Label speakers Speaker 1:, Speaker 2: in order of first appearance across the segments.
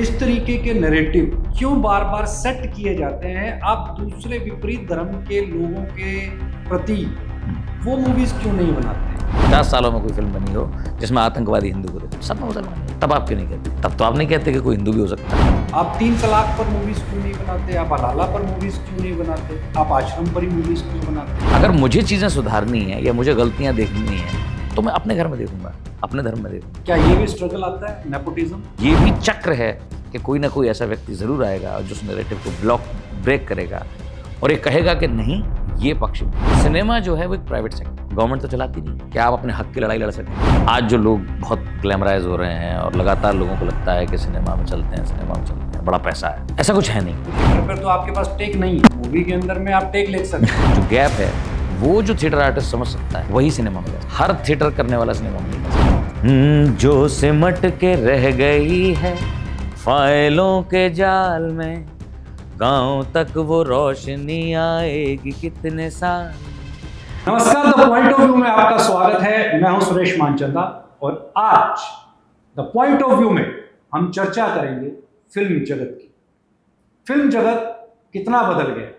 Speaker 1: इस तरीके के नैरेटिव क्यों बार बार सेट किए जाते हैं? आप दूसरे विपरीत धर्म के लोगों के प्रति वो मूवीज क्यों नहीं बनाते?
Speaker 2: 50 सालों में कोई फिल्म बनी हो जिसमें आतंकवादी हिंदू को देखो, सब मुसलमान हैं। तब आप क्यों नहीं कहते? तब तो आप नहीं कहते कि कोई हिंदू भी हो सकता है।
Speaker 1: आप 3 तलाक पर मूवीज क्यों नहीं बनाते? आप हलाला पर मूवीज क्यों नहीं बनाते? आप आश्रम पर ही मूवीज क्यों बनाते?
Speaker 2: अगर मुझे चीज़ें सुधारनी है या मुझे गलतियाँ देखनी है तो मैं अपने घर में देखूंगा, अपने धर्म में देखूंगा।
Speaker 1: क्या ये भी स्ट्रगल आता है, नेपोटिज्म?
Speaker 2: ये भी चक्र है कि कोई ना कोई ऐसा व्यक्ति जरूर आएगा जो उस नैरेटिव को ब्रेक करेगा और ये कहेगा कि नहीं, ये पक्ष। सिनेमा जो है वो एक प्राइवेट सेक्टर, गवर्नमेंट तो चलाती नहीं। क्या आप अपने हक की लड़ाई लड़ सकते हैं? आज जो लोग बहुत ग्लैमराइज हो रहे हैं और लगातार लोगों को लगता है कि सिनेमा में चलते हैं, सिनेमा में चलते हैं, बड़ा पैसा है, ऐसा कुछ है नहीं।
Speaker 1: थिएटर पर तो आपके पास टेक नहीं है, मूवी के अंदर में आप टेक ले सकते हैं।
Speaker 2: जो गैप है वो जो थिएटर आर्टिस्ट समझ सकता है वही सिनेमा में है। हर थिएटर करने वाला सिनेमा में नहीं कर सकता। जो सिमट के रह गई है फाइलों के जाल में, गांव तक वो रोशनी आएगी कितने साल।
Speaker 1: नमस्कार, द पॉइंट ऑफ व्यू में आपका स्वागत है। मैं हूं सुरेश मानचंदा और आज द पॉइंट ऑफ व्यू में हम चर्चा करेंगे फिल्म जगत की। फिल्म जगत कितना बदल गया।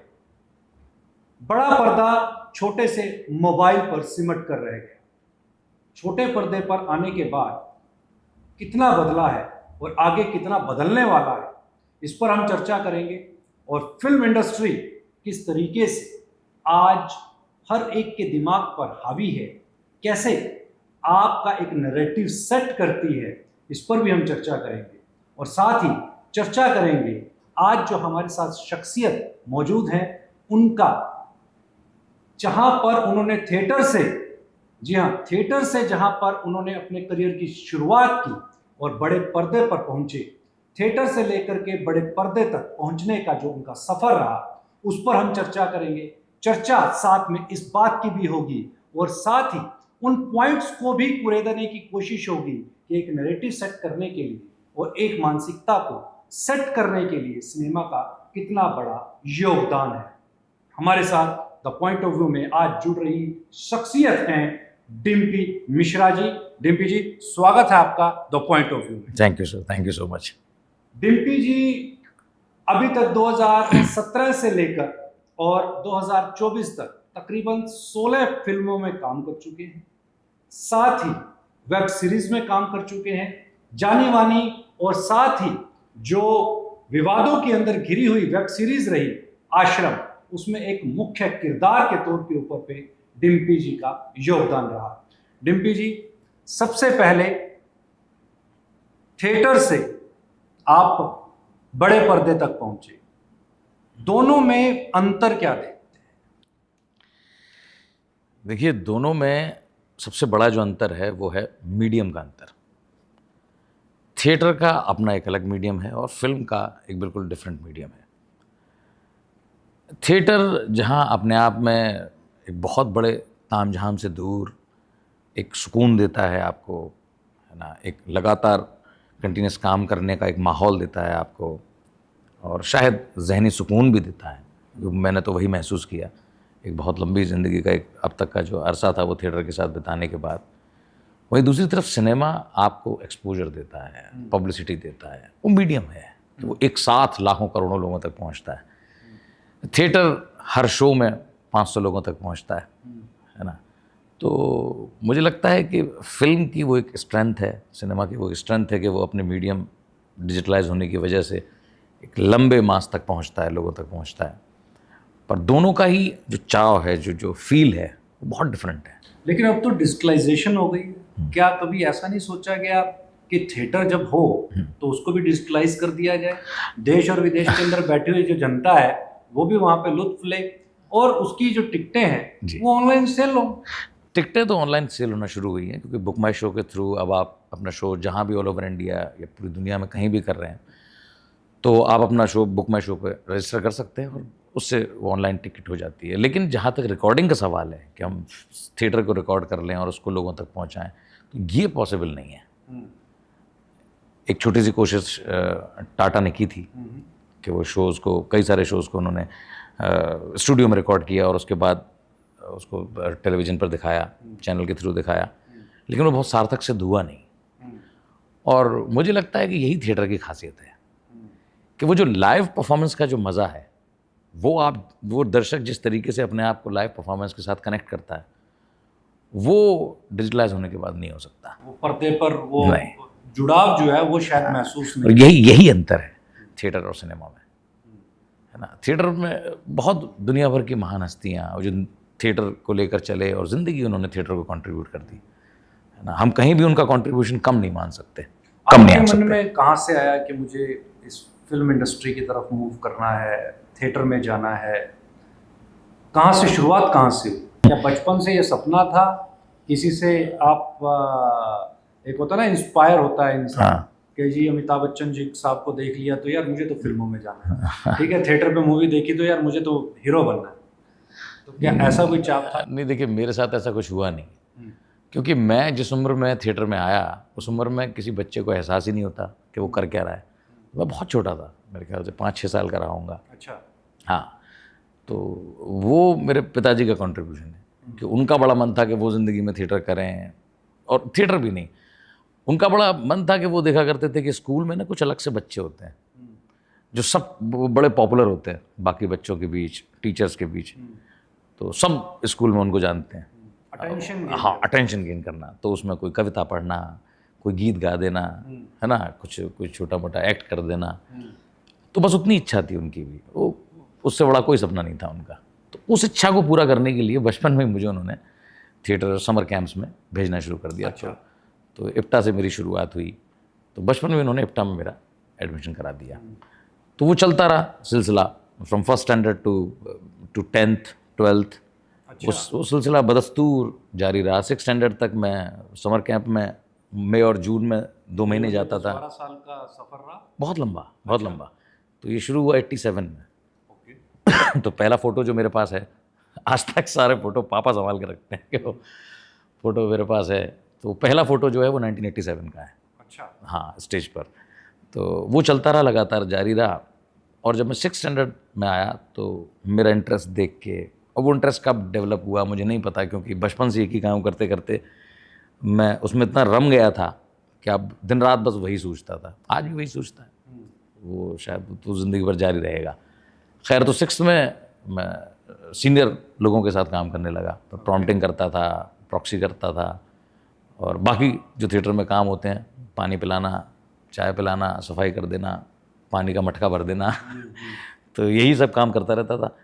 Speaker 1: बड़ा पर्दा छोटे से मोबाइल पर सिमट कर रह गया। छोटे पर्दे पर आने के बाद कितना बदला है और आगे कितना बदलने वाला है, इस पर हम चर्चा करेंगे। और फिल्म इंडस्ट्री किस तरीके से आज हर एक के दिमाग पर हावी है, कैसे आपका एक नैरेटिव सेट करती है, इस पर भी हम चर्चा करेंगे। और साथ ही चर्चा करेंगे आज जो हमारे साथ शख्सियत मौजूद हैं उनका, जहां पर उन्होंने थिएटर से, जी हाँ, थिएटर से जहां पर उन्होंने अपने करियर की शुरुआत की और बड़े पर्दे पर पहुंचे, थिएटर से लेकर के बड़े पर्दे तक पहुंचने का जो उनका सफर रहा, उस पर हम चर्चा करेंगे। चर्चा साथ में इस बात की भी होगी और साथ ही उन पॉइंट्स को भी कुरेदने की कोशिश होगी कि एक नैरेटिव सेट करने के लिए और एक मानसिकता को सेट करने के लिए सिनेमा का कितना बड़ा योगदान है। हमारे साथ द पॉइंट ऑफ व्यू में आज जुड़ रही शख्सियत हैं डिम्पी मिश्रा जी। डिम्पी जी, स्वागत है आपका द पॉइंट ऑफ व्यू में।
Speaker 2: Thank you sir, thank you so much.
Speaker 1: Dimpi ji अभी तक 2017 से लेकर और 2024 तक तकरीबन 16 फिल्मों में काम कर चुके हैं। साथ ही वेब सीरीज में काम कर चुके हैं, जानी मानी, और साथ ही जो विवादों के अंदर घिरी हुई वेब सीरीज रही आश्रम, उसमें एक मुख्य किरदार के तौर के ऊपर पे डिम्पी जी का योगदान रहा। डिम्पी जी, सबसे पहले थिएटर से आप बड़े पर्दे तक पहुंचे, दोनों में अंतर क्या देखते हैं?
Speaker 2: देखिए, दोनों में सबसे बड़ा जो अंतर है वो है मीडियम का अंतर। थिएटर का अपना एक अलग मीडियम है और फिल्म का एक बिल्कुल डिफरेंट मीडियम है। थिएटर जहाँ अपने आप में एक बहुत बड़े तामझाम से दूर एक सुकून देता है आपको, है ना, एक लगातार कंटिन्यूस काम करने का एक माहौल देता है आपको और शायद जहनी सुकून भी देता है। मैंने तो वही महसूस किया। एक बहुत लंबी ज़िंदगी का एक अब तक का जो अरसा था वो थिएटर के साथ बिताने के बाद। वहीं दूसरी तरफ सिनेमा आपको एक्सपोजर देता है, पब्लिसिटी देता है, वो मीडियम है, तो वो एक साथ लाखों करोड़ों लोगों तक पहुंचता है। थिएटर हर शो में 500 लोगों तक पहुंचता है ना। तो मुझे लगता है कि फिल्म की वो एक स्ट्रेंथ है, सिनेमा की वो स्ट्रेंथ है कि वो अपने मीडियम डिजिटलाइज होने की वजह से एक लंबे मास तक पहुंचता है, लोगों तक पहुंचता है। पर दोनों का ही जो चाव है, जो फील है, वो बहुत डिफरेंट है।
Speaker 1: लेकिन अब तो डिजिटलाइजेशन हो गई। क्या कभी ऐसा नहीं सोचा गया कि थिएटर जब हो तो उसको भी डिजिटलाइज कर दिया जाए? देश और विदेश के अंदर बैठी हुई जो जनता है वो भी वहाँ पे लुत्फ ले और उसकी जो टिकटें हैं वो ऑनलाइन सेल हो।
Speaker 2: टिकटें तो ऑनलाइन सेल होना शुरू हुई हैं क्योंकि बुक माई शो के थ्रू अब आप अपना शो जहाँ भी ऑल ओवर इंडिया या पूरी दुनिया में कहीं भी कर रहे हैं तो आप अपना शो बुक माई शो पे रजिस्टर कर सकते हैं और उससे वो ऑनलाइन टिकट हो जाती है। लेकिन जहाँ तक रिकॉर्डिंग का सवाल है कि हम थिएटर को रिकॉर्ड कर लें और उसको लोगों तक पहुँचाएँ, तो ये पॉसिबल नहीं है। एक छोटी सी कोशिश टाटा ने की थी कि वो शोज़ को, कई सारे शोज़ को उन्होंने स्टूडियो में रिकॉर्ड किया और उसके बाद उसको टेलीविज़न पर दिखाया, चैनल के थ्रू दिखाया, लेकिन वो बहुत सार्थक सिद्ध हुआ नहीं। और मुझे लगता है कि यही थिएटर की खासियत है कि वो जो लाइव परफॉर्मेंस का जो मज़ा है, वो दर्शक जिस तरीके से अपने आप को लाइव परफॉर्मेंस के साथ कनेक्ट करता है, वो डिजिटलाइज होने के बाद नहीं हो सकता।
Speaker 1: वो पर्दे पर वो
Speaker 2: नहीं।
Speaker 1: जुड़ाव जो है वो शायद महसूस
Speaker 2: और
Speaker 1: नहीं।
Speaker 2: यही अंतर है थिएटर और सिनेमा में, है ना। थिएटर में बहुत दुनिया भर की महान हस्तियाँ जो थिएटर को लेकर चले और ज़िंदगी उन्होंने थिएटर को कंट्रीब्यूट कर दी, है ना। हम कहीं भी उनका कंट्रीब्यूशन कम नहीं मान सकते, कम नहीं
Speaker 1: आपके
Speaker 2: आन
Speaker 1: मन
Speaker 2: सकते।
Speaker 1: में कहाँ से आया कि मुझे इस फिल्म इंडस्ट्री की तरफ मूव करना है, थिएटर में जाना है? कहाँ से शुरुआत कहाँ से हुई? क्या बचपन से ये सपना था? किसी से आप एक होता है ना, इंस्पायर होता है इंसान
Speaker 2: हाँ।
Speaker 1: कि जी अमिताभ बच्चन जी साहब को देख लिया तो यार मुझे तो फिल्मों में जाना है, ठीक है, थिएटर पे मूवी देखी तो यार मुझे तो हीरो बनना है। तो क्या ऐसा कोई चाप था?
Speaker 2: नहीं, देखिए मेरे साथ ऐसा कुछ हुआ नहीं,
Speaker 1: हम्म,
Speaker 2: क्योंकि मैं जिस उम्र में थिएटर में आया उस उम्र में किसी बच्चे को एहसास ही नहीं होता कि वो कर क्या रहा है। मैं बहुत छोटा था, मेरे ख्याल से 5-6 साल का रहा होऊंगा।
Speaker 1: अच्छा।
Speaker 2: हाँ, तो वो मेरे पिताजी का कंट्रीब्यूशन है कि उनका बड़ा मन था कि वो ज़िंदगी में थिएटर करें, और थिएटर भी नहीं, उनका बड़ा मन था कि वो देखा करते थे कि स्कूल में ना कुछ अलग से बच्चे होते हैं जो सब बड़े पॉपुलर होते हैं बाकी बच्चों के बीच, टीचर्स के बीच, तो सब स्कूल में उनको जानते हैं।
Speaker 1: अटेंशन।
Speaker 2: हाँ, अटेंशन गेन करना, तो उसमें कोई कविता पढ़ना, कोई गीत गा देना, है ना, कुछ छोटा मोटा एक्ट कर देना, तो बस उतनी इच्छा थी उनकी भी, वो उससे बड़ा कोई सपना नहीं था उनका। तो उस इच्छा को पूरा करने के लिए बचपन में मुझे उन्होंने थिएटर समर कैंप्स में भेजना शुरू कर दिया।
Speaker 1: अच्छा।
Speaker 2: तो इप्टा से मेरी शुरुआत हुई, तो बचपन में उन्होंने इप्टा में मेरा एडमिशन करा दिया। तो वो चलता रहा सिलसिला, from first standard to 10th 12th,
Speaker 1: अच्छा।
Speaker 2: वो सिलसिला बदस्तूर जारी रहा। 6th स्टैंडर्ड तक मैं समर कैंप में मई और जून में 2 महीने जाता था।
Speaker 1: 12 साल का सफर रहा।
Speaker 2: बहुत लंबा, बहुत लंबा। तो ये शुरू हुआ 87 में।
Speaker 1: ओके।
Speaker 2: तो पहला फ़ोटो जो मेरे पास है, आज तक सारे फ़ोटो पापा संभाल के रखते हैं कि वो फ़ोटो मेरे पास है। तो पहला फ़ोटो जो है वो 1987 का है।
Speaker 1: अच्छा।
Speaker 2: हाँ, स्टेज पर। तो वो चलता रहा, लगातार जारी रहा। और जब मैं 6th स्टैंडर्ड में आया तो मेरा इंटरेस्ट देख के, और वो इंटरेस्ट कब डेवलप हुआ मुझे नहीं पता, क्योंकि बचपन से एक ही काम करते करते मैं उसमें इतना रम गया था कि अब दिन रात बस वही सोचता था। आज भी वही सोचता है, वो शायद तो ज़िंदगी भर जारी रहेगा। खैर, तो 6th में मैं सीनियर लोगों के साथ काम करने लगा, तो प्रॉम्प्टिंग करता था, प्रॉक्सी करता था, और बाकी जो थिएटर में काम होते हैं, पानी पिलाना, चाय पिलाना, सफाई कर देना, पानी का मटका भर देना तो यही सब काम करता रहता था।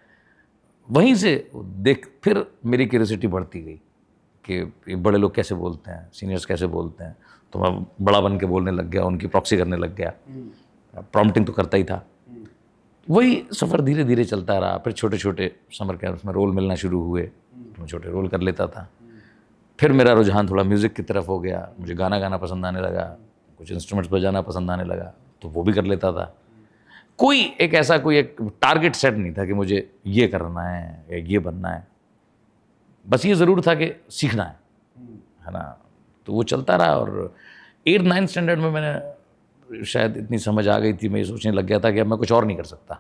Speaker 2: वहीं से देख फिर मेरी क्यूरियोसिटी बढ़ती गई कि ये बड़े लोग कैसे बोलते हैं, सीनियर्स कैसे बोलते हैं, तो मैं बड़ा बन के बोलने लग गया, उनकी प्रॉक्सी करने लग गया। प्रॉम्प्टिंग तो करता ही था। वही सफ़र धीरे धीरे चलता रहा। फिर छोटे छोटे समर कैंप्स में रोल मिलना शुरू हुए, तो मैं छोटे रोल कर लेता था। फिर मेरा रुझान थोड़ा म्यूज़िक की तरफ हो गया, मुझे गाना गाना पसंद आने लगा, कुछ इंस्ट्रूमेंट्स बजाना पसंद आने लगा, तो वो भी कर लेता था। कोई एक टारगेट सेट नहीं था कि मुझे ये करना है या ये बनना है, बस ये ज़रूर था कि सीखना है ना। तो वो चलता रहा। और 8th-9th स्टैंडर्ड में मैंने शायद इतनी समझ आ गई थी, मैं ये सोचने लग गया था कि अब मैं कुछ और नहीं कर सकता,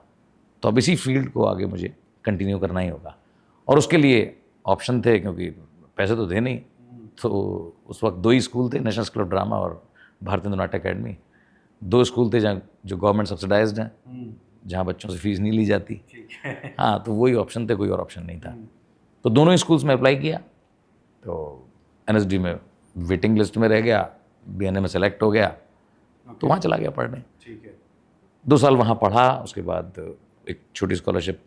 Speaker 2: तो अब इसी फील्ड को आगे मुझे कंटिन्यू करना ही होगा। और उसके लिए ऑप्शन थे, क्योंकि पैसे तो थे नहीं, तो उस वक्त 2 ही स्कूल थे, नेशनल स्कूल ऑफ ड्रामा और भारतीय नाट्य अकेडमी। 2 स्कूल थे जहाँ जो गवर्नमेंट सब्सिडाइज्ड हैं, जहाँ बच्चों से फीस नहीं ली जाती।
Speaker 1: ठीक है।
Speaker 2: हाँ, तो वही ऑप्शन थे, कोई और ऑप्शन नहीं था। तो दोनों ही स्कूल्स में अप्लाई किया, तो एनएसडी में वेटिंग लिस्ट में रह गया, बीएनए में सेलेक्ट हो गया, तो वहाँ चला गया पढ़ने।
Speaker 1: ठीक है।
Speaker 2: 2 साल वहाँ पढ़ा। उसके बाद एक छोटी स्कॉलरशिप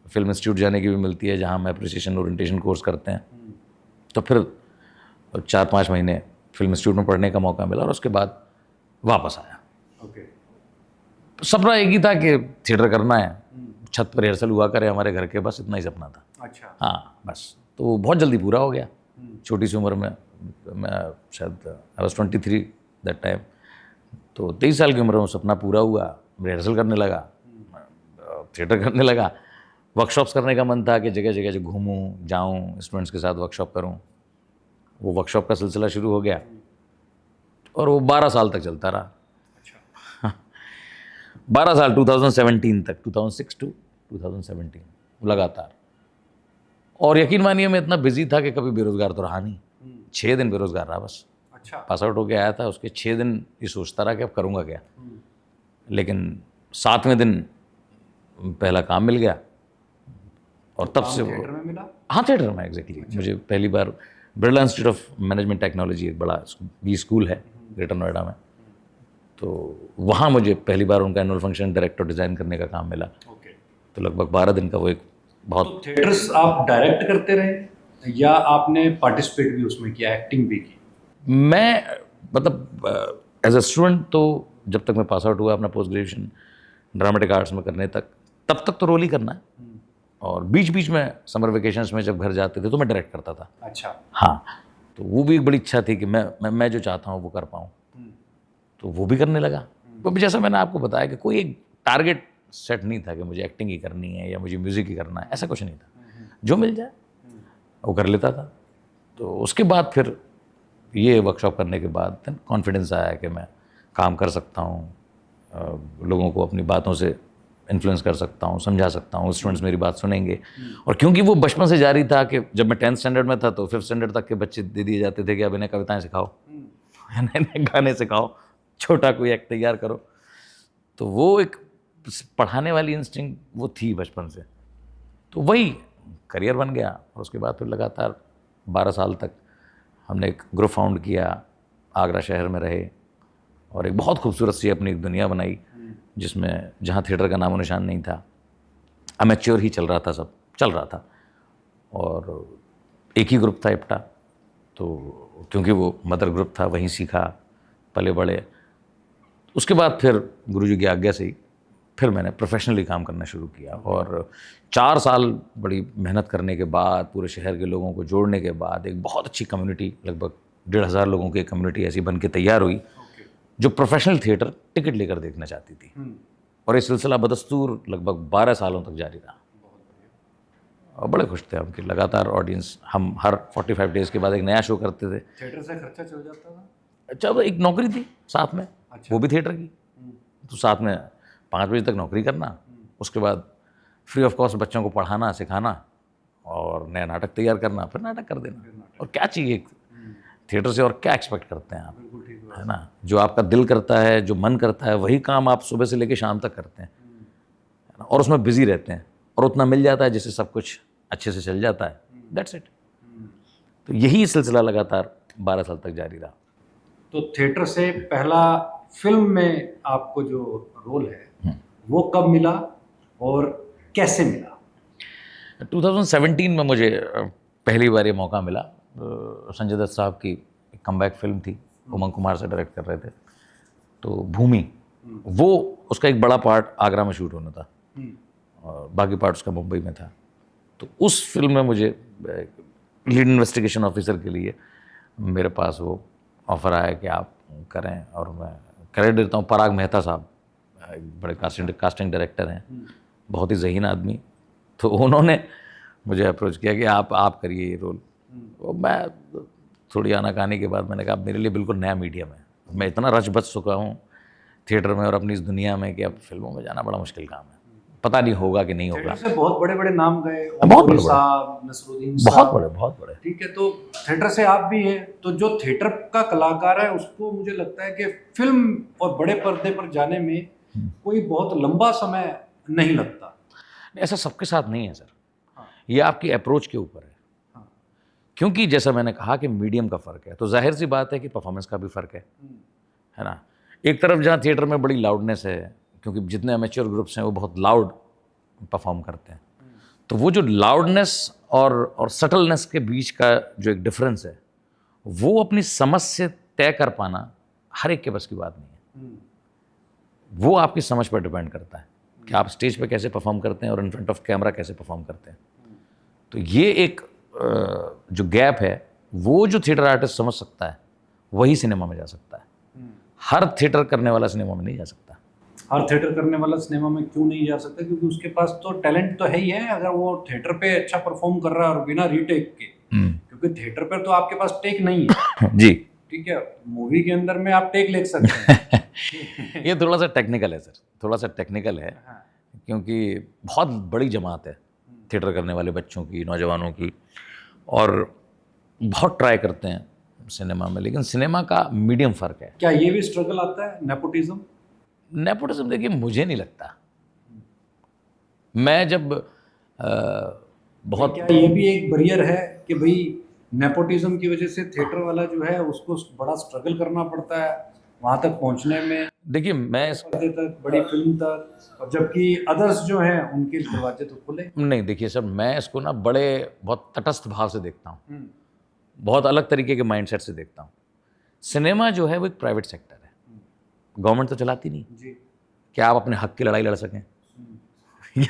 Speaker 2: फिल्म इंस्टीट्यूट जाने की भी मिलती है, जहाँ हम एप्रिसिएशन ओरिएंटेशन कोर्स करते हैं। तो फिर 4-5 महीने फिल्म इंस्टीट्यूट में पढ़ने का मौका मिला, और उसके बाद वापस आया।
Speaker 1: ओके।
Speaker 2: सपना एक ही था कि थिएटर करना है, छत पर रिहर्सल हुआ करे हमारे घर के, बस इतना ही सपना था।
Speaker 1: अच्छा।
Speaker 2: हाँ, बस। तो वो बहुत जल्दी पूरा हो गया, छोटी सी उम्र में। मैं शायद आई वाज 23 दैट टाइम। तो 23 साल की उम्र में सपना पूरा हुआ, रिहर्सल करने लगा, थिएटर करने लगा। वर्कशॉप्स करने का मन था कि जगह जगह जो घूमूं, जाऊं, स्टूडेंट्स के साथ वर्कशॉप करूं। वो वर्कशॉप का सिलसिला शुरू हो गया, और वो 12 साल तक चलता रहा।
Speaker 1: अच्छा।
Speaker 2: 12 साल, 2017 तक, 2006 to 2017 लगातार। और यकीन मानिए मैं इतना बिजी था कि कभी बेरोज़गार तो रहा नहीं। 6 दिन बेरोज़गार रहा बस।
Speaker 1: अच्छा।
Speaker 2: पास आउट होके आया था, उसके 6 दिन ये सोचता रहा कि अब करूँगा क्या। लेकिन 7वें दिन पहला काम मिल गया और तब से वो
Speaker 1: थिएटर में मिला?
Speaker 2: हाँ थिएटर में एग्जैक्टली मुझे पहली बार Birla Institute of Management Technology एक बड़ा बी स्कूल है ग्रेटर नोएडा में, तो वहाँ मुझे पहली बार उनका एनुअल फंक्शन डायरेक्टर डिज़ाइन करने का काम मिला।
Speaker 1: ओके।
Speaker 2: तो लगभग 12 दिन का वो एक बहुत
Speaker 1: तो थिएटर्स आप डायरेक्ट करते रहे या आपने पार्टिसिपेट भी उसमें किया, एक्टिंग भी की?
Speaker 2: मैं मतलब एज अ स्टूडेंट तो जब तक मैं पास आउट हुआ अपना पोस्ट ग्रेजुएशन ड्रामेटिक आर्ट्स में करने तक, तब तक तो रोल ही करना है, और बीच बीच में समर वेकेशंस में जब घर जाते थे तो मैं डायरेक्ट करता था।
Speaker 1: अच्छा।
Speaker 2: हाँ, तो वो भी एक बड़ी इच्छा थी कि मैं जो चाहता हूँ वो कर पाऊँ, तो वो भी करने लगा। तो जैसा मैंने आपको बताया कि कोई एक टारगेट सेट नहीं था कि मुझे एक्टिंग ही करनी है या मुझे म्यूज़िक ही करना है, ऐसा कुछ नहीं था। जो मिल जाए वो कर लेता था। तो उसके बाद फिर ये वर्कशॉप करने के बाद कॉन्फिडेंस आया कि मैं काम कर सकता हूँ, लोगों को अपनी बातों से इन्फ्लुएंस कर सकता हूँ, समझा सकता हूँ, स्टूडेंट्स मेरी बात सुनेंगे। और क्योंकि वो बचपन से जारी था कि जब मैं 10th स्टैंडर्ड में था तो 5th स्टैंडर्ड तक के बच्चे दे दिए जाते थे कि अब इन्हें कविताएं सिखाओ, इन्हें गाने सिखाओ, छोटा कोई एक्ट तैयार करो। तो वो एक पढ़ाने वाली इंस्टिंक्ट वो थी बचपन से, तो वही करियर बन गया। और उसके बाद फिर लगातार 12 साल तक हमने एक ग्रुप फाउंड किया, आगरा शहर में रहे और एक बहुत खूबसूरत सी अपनी एक दुनिया बनाई जिसमें जहाँ थिएटर का नामो निशान नहीं था, अमेच्योर ही चल रहा था, सब चल रहा था। और एक ही ग्रुप था इप्टा, तो क्योंकि वो मदर ग्रुप था वहीं सीखा, पले बड़े। उसके बाद फिर गुरुजी की आज्ञा से ही फिर मैंने प्रोफेशनली काम करना शुरू किया और 4 साल बड़ी मेहनत करने के बाद, पूरे शहर के लोगों को जोड़ने के बाद एक बहुत अच्छी कम्युनिटी, लगभग 1,500 लोगों की एक कम्युनिटी ऐसी बन के तैयार हुई जो प्रोफेशनल थिएटर टिकट लेकर देखना चाहती थी। और ये सिलसिला बदस्तूर लगभग 12 सालों तक जारी रहा और बड़े खुश थे हम कि लगातार ऑडियंस, हम हर 45 डेज़ के बाद एक नया शो करते थे।
Speaker 1: थिएटर से खर्चा चल जाता था?
Speaker 2: अच्छा, एक नौकरी थी साथ में, वो भी थिएटर की, तो साथ में 5 बजे तक नौकरी करना, उसके बाद फ्री ऑफ कॉस्ट बच्चों को पढ़ाना, सिखाना और नया नाटक तैयार करना, फिर नाटक कर देना। और क्या चाहिए थिएटर से, और क्या एक्सपेक्ट करते हैं आप, है ना? जो आपका दिल करता है, जो मन करता है, वही काम आप सुबह से लेकर शाम तक करते हैं, है ना? और उसमें बिजी रहते हैं और उतना मिल जाता है जिससे सब कुछ अच्छे से चल जाता है। That's it. तो यही सिलसिला लगातार 12 साल तक जारी रहा।
Speaker 1: तो थिएटर से पहला फिल्म में आपको जो रोल है वो कब मिला और कैसे मिला?
Speaker 2: 2017 में मुझे पहली बार ये मौका मिला। संजय दत्त साहब की कमबैक फिल्म थी, उमंग कुमार से डायरेक्ट कर रहे थे, तो भूमि, वो उसका एक बड़ा पार्ट आगरा में शूट होना था और बाकी पार्ट उसका मुंबई में था। तो उस फिल्म में मुझे लीड इन्वेस्टिगेशन ऑफिसर के लिए मेरे पास वो ऑफ़र आया कि आप करें, और मैं क्रेडिट देता हूँ पराग मेहता साहब, बड़े कास्टिंग डायरेक्टर हैं, बहुत ही ज़हीन आदमी। तो उन्होंने मुझे अप्रोच किया कि आप करिए ये रोल। और मैं थोड़ी आनाकानी के बाद मैंने कहा मेरे लिए बिल्कुल नया मीडियम है, मैं इतना रच बच चुका हूँ थिएटर में और अपनी इस दुनिया में कि अब फिल्मों में जाना बड़ा मुश्किल काम है, पता नहीं होगा कि नहीं होगा।
Speaker 1: से बहुत बड़े बड़े नाम गए,
Speaker 2: बहुत बड़े
Speaker 1: साहब, नसरुद्दीन
Speaker 2: बहुत बड़े।
Speaker 1: ठीक है, तो थिएटर से आप भी हैं, तो जो थिएटर का कलाकार है उसको मुझे लगता है कि फिल्म और बड़े पर्दे पर जाने में कोई बहुत लंबा समय नहीं लगता।
Speaker 2: ऐसा सबके साथ नहीं है सर। ये आपकी अप्रोच के ऊपर है। क्योंकि जैसा मैंने कहा कि मीडियम का फ़र्क है, तो जाहिर सी बात है कि परफॉर्मेंस का भी फ़र्क है ना? एक तरफ जहाँ थिएटर में बड़ी लाउडनेस है, क्योंकि जितने अमेच्योर ग्रुप्स हैं वो बहुत लाउड परफॉर्म करते हैं, तो वो जो लाउडनेस और सटलनेस के बीच का जो एक डिफरेंस है, वो अपनी समझ से तय कर पाना हर एक के बस की बात नहीं है। वो आपकी समझ पर डिपेंड करता है कि आप स्टेज पे कैसे परफॉर्म करते हैं और इन फ्रंट ऑफ कैमरा कैसे परफॉर्म करते हैं। तो ये एक जो गैप है, वो जो थिएटर आर्टिस्ट समझ सकता है वही सिनेमा में जा सकता है। हर थिएटर करने वाला सिनेमा में नहीं जा सकता।
Speaker 1: हर थिएटर करने वाला सिनेमा में क्यों नहीं जा सकता? क्योंकि उसके पास तो टैलेंट तो है ही है, अगर वो थिएटर पे अच्छा परफॉर्म कर रहा है और बिना रीटेक के, क्योंकि थिएटर पे तो आपके पास टेक नहीं है
Speaker 2: जी,
Speaker 1: ठीक है, मूवी के अंदर में आप टेक ले सकते हैं।
Speaker 2: ये थोड़ा सा टेक्निकल है सर, थोड़ा सा टेक्निकल है, क्योंकि बहुत बड़ी जमात है थिएटर करने वाले बच्चों की, नौजवानों की, और बहुत ट्राई करते हैं सिनेमा में, लेकिन सिनेमा का मीडियम फ़र्क है।
Speaker 1: क्या ये भी स्ट्रगल आता है, नेपोटिज्म?
Speaker 2: नेपोटिज्म देखिए मुझे नहीं लगता। मैं जब बहुत
Speaker 1: क्या ये भी एक बैरियर है कि भाई नेपोटिज्म की वजह से थिएटर वाला जो है उसको बड़ा स्ट्रगल करना पड़ता है वहां तक पहुंचने में,
Speaker 2: देखिए मैं इस
Speaker 1: पर्दे तक, बड़ी फिल्म तक, और जबकि अदर्स जो हैं उनके दरवाजे तो खुले।
Speaker 2: नहीं देखिए सर, मैं इसको ना बड़े बहुत तटस्थ भाव से देखता हूँ,
Speaker 1: हम्म,
Speaker 2: बहुत अलग तरीके के माइंडसेट से देखता हूँ। सिनेमा जो है वो एक प्राइवेट सेक्टर है, गवर्नमेंट तो चलाती नहीं।
Speaker 1: जी।
Speaker 2: क्या आप अपने हक की लड़ाई लड़ सकें
Speaker 1: नहीं,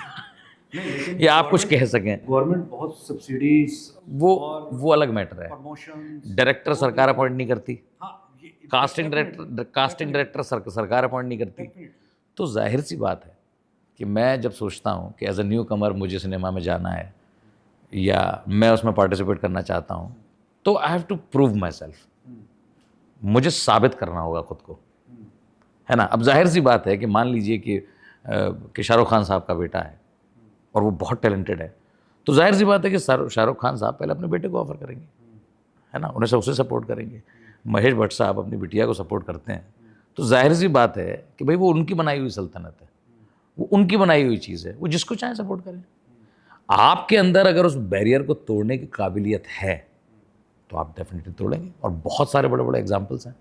Speaker 1: लेकिन
Speaker 2: या आप कुछ कह सकें?
Speaker 1: गवर्नमेंट बहुत सब्सिडीज,
Speaker 2: वो अलग मैटर है।
Speaker 1: प्रमोशन,
Speaker 2: डायरेक्टर सरकार अपॉइंट नहीं करती,
Speaker 1: हाँ,
Speaker 2: कास्टिंग डायरेक्टर सरकार अपॉइंट नहीं करती। तो जाहिर सी बात है कि मैं जब सोचता हूँ कि एज अ न्यू कमर मुझे सिनेमा में जाना है या मैं उसमें पार्टिसिपेट करना चाहता हूँ, तो I have to prove myself. मुझे साबित करना होगा खुद को, है ना। अब जाहिर सी बात है कि मान लीजिए कि शाहरुख खान साहब का बेटा है और वो बहुत टैलेंटेड है, तो जाहिर सी बात है कि शाहरुख खान साहब पहले अपने बेटे को ऑफर करेंगे, है ना, उन्हें उसे सपोर्ट करेंगे। महेश भट्ट साहब अपनी बिटिया को सपोर्ट करते हैं, तो जाहिर सी बात है कि भाई वो उनकी बनाई हुई सल्तनत है, वो उनकी बनाई हुई चीज़ है, वो जिसको चाहे सपोर्ट करें। आपके अंदर अगर उस बैरियर को तोड़ने की काबिलियत है तो आप डेफिनेटली तोड़ेंगे। और बहुत सारे बड़े बड़े एग्जाम्पल्स हैं,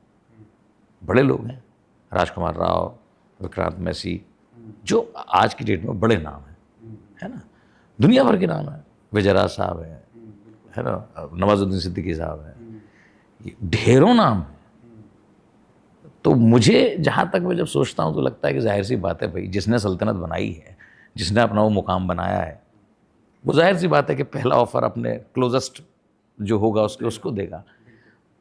Speaker 2: बड़े लोग हैं, राजकुमार राव, विक्रांत मैसी, जो आज की डेट में बड़े नाम हैं, है ना, दुनिया भर के नाम हैं। विजय राज साहब हैं, है ना, नवाजुद्दीन सिद्दीकी साहब हैं, ये ढेरों नाम हैं। तो मुझे जहाँ तक मैं जब सोचता हूँ तो लगता है कि जाहिर सी बात है भाई, जिसने सल्तनत बनाई है, जिसने अपना वो मुकाम बनाया है, वो जाहिर सी बात है कि पहला ऑफर अपने क्लोजेस्ट जो होगा उसको देगा,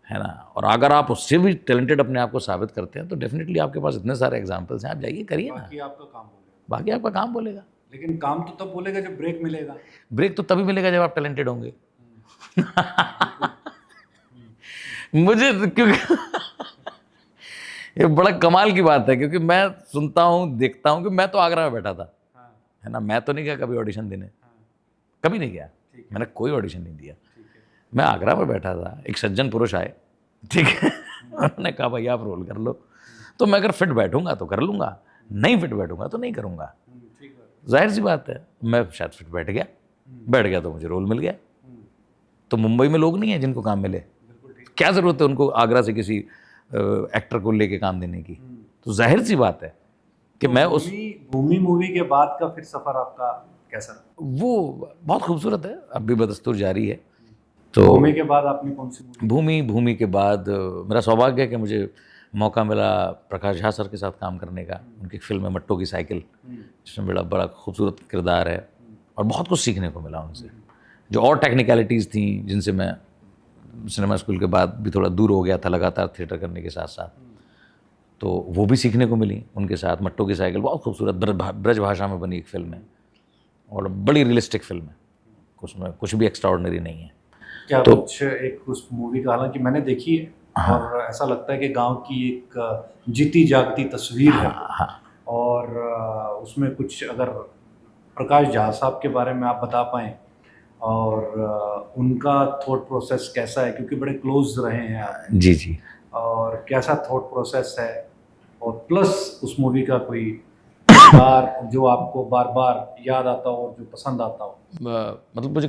Speaker 2: है ना। और अगर आप उससे भी टैलेंटेड अपने आप को साबित करते हैं तो डेफिनेटली आपके पास इतने सारे एग्जाम्पल्स हैं, आप जाइए करिए ना,
Speaker 1: बाकी आपका काम बोलेगा।
Speaker 2: बाकी आपका काम बोलेगा।
Speaker 1: लेकिन काम तो तब बोलेगा जब ब्रेक मिलेगा।
Speaker 2: ब्रेक तो तभी मिलेगा जब आप टैलेंटेड होंगे मुझे क्योंकि ये बड़ा कमाल की बात है, क्योंकि मैं सुनता हूँ, देखता हूँ कि मैं तो आगरा में बैठा था,
Speaker 1: हाँ,
Speaker 2: है ना, मैं तो नहीं गया कभी ऑडिशन देने,
Speaker 1: हाँ,
Speaker 2: कभी नहीं गया,
Speaker 1: ठीक है,
Speaker 2: मैंने कोई ऑडिशन नहीं दिया।
Speaker 1: ठीक है।
Speaker 2: मैं आगरा में बैठा था, एक सज्जन पुरुष आए, ठीक है उन्होंने कहा भाई आप रोल कर लो, तो मैं अगर फिट बैठूंगा तो कर लूँगा, नहीं फिट बैठूंगा तो नहीं करूँगा।
Speaker 1: ठीक है।
Speaker 2: जाहिर सी बात है, मैं शायद फिट बैठ गया तो मुझे रोल मिल गया। तो मुंबई में लोग नहीं हैं जिनको काम मिले,
Speaker 1: बिल्कुल ठीक।
Speaker 2: क्या ज़रूरत है उनको आगरा से किसी एक्टर को लेके काम देने की। तो जाहिर सी बात है कि मैं उस
Speaker 1: भूमि मूवी के बाद का फिर सफ़र आपका कैसा रहा?
Speaker 2: वो बहुत खूबसूरत है, अब भी बदस्तूर जारी है। तो
Speaker 1: भूमि के बाद आपने कौन सी मूवी?
Speaker 2: भूमि के बाद मेरा सौभाग्य है कि मुझे मौका मिला प्रकाश झा सर के साथ काम करने का। उनकी फिल्म है मट्टो की साइकिल, जिसमें बड़ा खूबसूरत किरदार है और बहुत कुछ सीखने को मिला उनसे। जो और टेक्निकलिटीज़ थी जिनसे मैं सिनेमा स्कूल के बाद भी थोड़ा दूर हो गया था लगातार थिएटर करने के साथ साथ, तो वो भी सीखने को मिली उनके साथ। मट्टो की साइकिल बहुत खूबसूरत ब्रज भाषा में बनी एक फिल्म है और बड़ी रियलिस्टिक फिल्म है, उसमें कुछ भी एक्स्ट्राऑर्डिनरी नहीं है।
Speaker 1: क्या
Speaker 2: तो
Speaker 1: कुछ एक उस मूवी का, हालांकि मैंने देखी है,
Speaker 2: हाँ,
Speaker 1: और ऐसा लगता है कि गांव की एक जीती जागती तस्वीर है।
Speaker 2: हाँ,
Speaker 1: और उसमें कुछ अगर प्रकाश झा साहब के बारे में आप बता पाएँ और उनका थॉट प्रोसेस कैसा है, क्योंकि बड़े क्लोज रहे हैं आप,
Speaker 2: जी जी,
Speaker 1: और कैसा थॉट प्रोसेस है, और प्लस उस मूवी का कोई किरदार जो आपको बार बार याद आता हो और जो पसंद आता हो?
Speaker 2: मतलब मुझे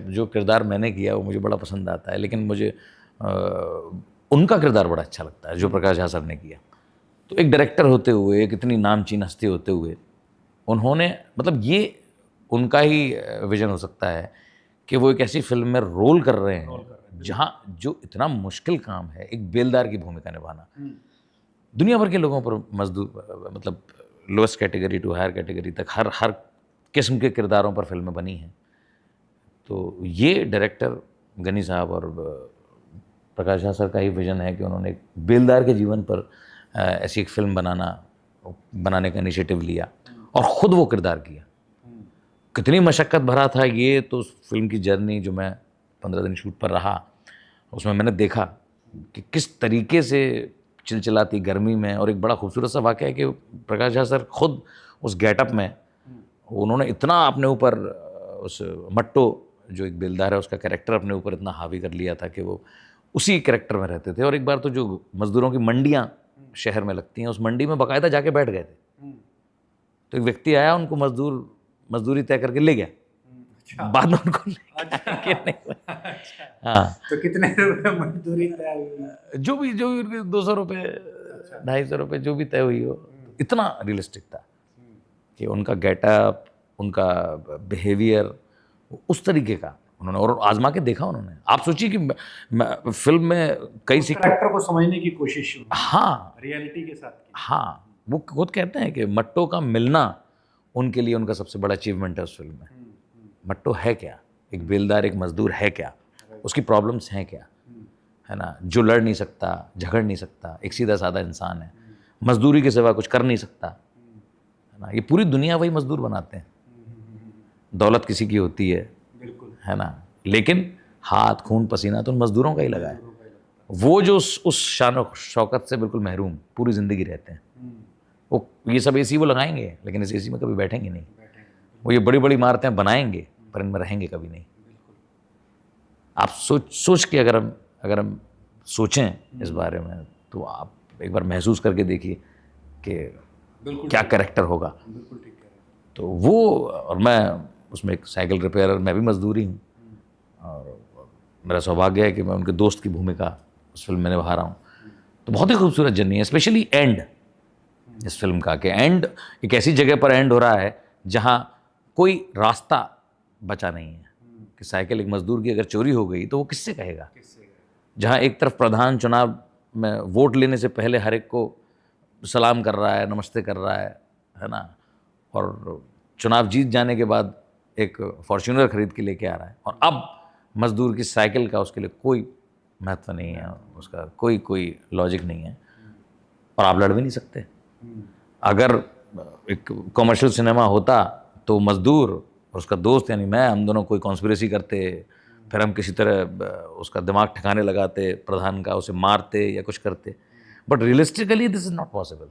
Speaker 2: जो किरदार मैंने किया वो मुझे बड़ा पसंद आता है, लेकिन मुझे उनका किरदार बड़ा अच्छा लगता है जो प्रकाश झा सर ने किया। तो एक डायरेक्टर होते हुए, एक इतनी नामचीन हस्ती होते हुए, उन्होंने मतलब ये उनका ही विजन हो सकता है कि वो एक ऐसी फिल्म में रोल कर रहे हैं जहाँ जो इतना मुश्किल काम है, एक बेलदार की भूमिका निभाना, दुनिया भर के लोगों पर मजदूर, मतलब lowest category to higher category तक हर किस्म के किरदारों पर फिल्में बनी हैं। तो ये डायरेक्टर गनी साहब और प्रकाश झा सर का ही विजन है कि उन्होंने एक बेलदार के जीवन पर ऐसी एक फिल्म बनाने का इनिशिएटिव लिया और ख़ुद वो किरदार किया। कितनी मशक्क़त भरा था ये, तो उस फिल्म की जर्नी जो मैं 15 दिन शूट पर रहा, उसमें मैंने देखा कि किस तरीके से चिलचिलाती गर्मी में, और एक बड़ा खूबसूरत सा वाक़या है कि प्रकाश झा सर खुद उस गेटअप में उन्होंने इतना अपने ऊपर उस मट्टो जो एक बेलदार है उसका कैरेक्टर अपने ऊपर इतना हावी कर लिया था कि वो उसी कैरेक्टर में रहते थे। और एक बार तो जो मज़दूरों की मंडियाँ शहर में लगती हैं, उस मंडी में बाकायदा जाके बैठ गए थे। तो एक व्यक्ति आया, उनको मजदूरी तय करके ले गया।
Speaker 1: अच्छा।
Speaker 2: बाद में उनको
Speaker 1: अच्छा।
Speaker 2: कि नहीं।
Speaker 1: अच्छा।
Speaker 2: हाँ,
Speaker 1: तो कितने रुपए मजदूरी तय हुई?
Speaker 2: जो भी उनके 200 रुपये, 250 रुपये, जो भी तय हुई हो। इतना रियलिस्टिक था कि उनका गेटअप, उनका बिहेवियर उस तरीके का उन्होंने और आजमा के देखा उन्होंने। आप सोचिए कि फिल्म में कई
Speaker 1: कैरेक्टर को समझने की कोशिश हुई,
Speaker 2: हाँ
Speaker 1: रियलिटी के साथ की।
Speaker 2: हाँ, वो खुद कहते हैं कि मट्टो का मिलना उनके लिए उनका सबसे बड़ा अचीवमेंट है उस फिल्म में। मट्टो है क्या, एक बेलदार, एक मजदूर है क्या, उसकी प्रॉब्लम्स हैं क्या, है ना, जो लड़ नहीं सकता, झगड़ नहीं सकता, एक सीधा साधा इंसान है, मजदूरी के सिवा कुछ कर नहीं सकता, है ना। ये पूरी दुनिया वही मजदूर बनाते हैं। दौलत किसी की होती है,
Speaker 1: बिल्कुल,
Speaker 2: है ना, लेकिन हाथ, खून, पसीना तो उन मजदूरों का ही लगा है। वो जो उस शान शौकत से बिल्कुल महरूम पूरी ज़िंदगी रहते हैं। वो ये सब एसी वो लगाएंगे, लेकिन इस एसी में कभी बैठेंगे नहीं। वो ये बड़ी बड़ी इमारतें बनाएंगे, पर इनमें रहेंगे कभी नहीं। आप सोच के अगर हम सोचें इस बारे में, तो आप एक बार महसूस करके देखिए कि क्या कैरेक्टर होगा।
Speaker 1: बिल्कुल ठीक है।
Speaker 2: तो वो, और मैं उसमें एक साइकिल रिपेयरर, मैं भी मजदूरी हूँ, और मेरा सौभाग्य है कि मैं उनके दोस्त की भूमिका उस फिल्म में निभा रहा हूँ। तो बहुत ही खूबसूरत जर्नी है, स्पेशली एंड इस फिल्म का, कि एंड एक ऐसी जगह पर एंड हो रहा है जहाँ कोई रास्ता बचा नहीं है कि साइकिल एक मजदूर की अगर चोरी हो गई तो वो किससे कहेगा। जहाँ एक तरफ प्रधान चुनाव में वोट लेने से पहले हर एक को सलाम कर रहा है, नमस्ते कर रहा है ना, और चुनाव जीत जाने के बाद एक फॉर्च्यूनर खरीद के लेके आ रहा है, और अब मजदूर की साइकिल का उसके लिए कोई महत्व नहीं है, उसका कोई लॉजिक नहीं है, और आप लड़ भी नहीं सकते। अगर एक कमर्शियल सिनेमा होता तो मजदूर और उसका दोस्त यानी मैं, हम दोनों कोई कॉन्स्पिरेसी करते, फिर हम किसी तरह उसका दिमाग ठिकाने लगाते, प्रधान का, उसे मारते या कुछ करते। But realistically this is not possible.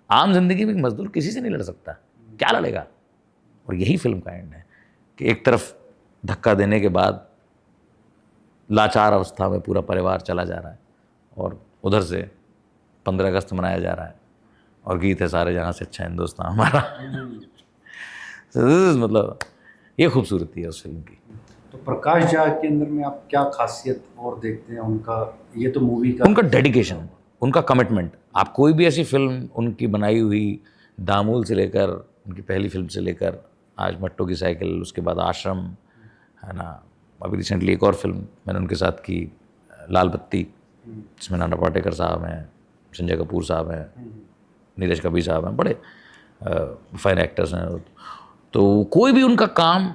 Speaker 2: आम जिंदगी में मजदूर किसी से नहीं लड़ सकता, क्या लड़ेगा। और यही फिल्म का एंड है कि एक तरफ धक्का देने के बाद लाचार अवस्था में पूरा परिवार चला जा रहा है, और उधर से 15 अगस्त मनाया जा रहा है, और गीत है सारे जहाँ से अच्छा हिंदुस्तान हमारा। मतलब ये खूबसूरती है उस फिल्म की।
Speaker 1: तो प्रकाश झा के अंदर में आप क्या खासियत और देखते हैं उनका? ये तो मूवी का,
Speaker 2: उनका डेडिकेशन, उनका कमिटमेंट। आप कोई भी ऐसी फिल्म उनकी बनाई हुई, दामूल से लेकर उनकी पहली फिल्म से लेकर आज मट्टो की साइकिल, उसके बाद आश्रम, है ना, अभी रिसेंटली एक और फिल्म मैंने उनके साथ की, लाल बत्ती, जिसमें नाना पाटेकर साहब हैं, संजय कपूर साहब हैं, नीरज कपूर साहब हैं, बड़े फाइन एक्टर्स हैं। तो कोई भी उनका काम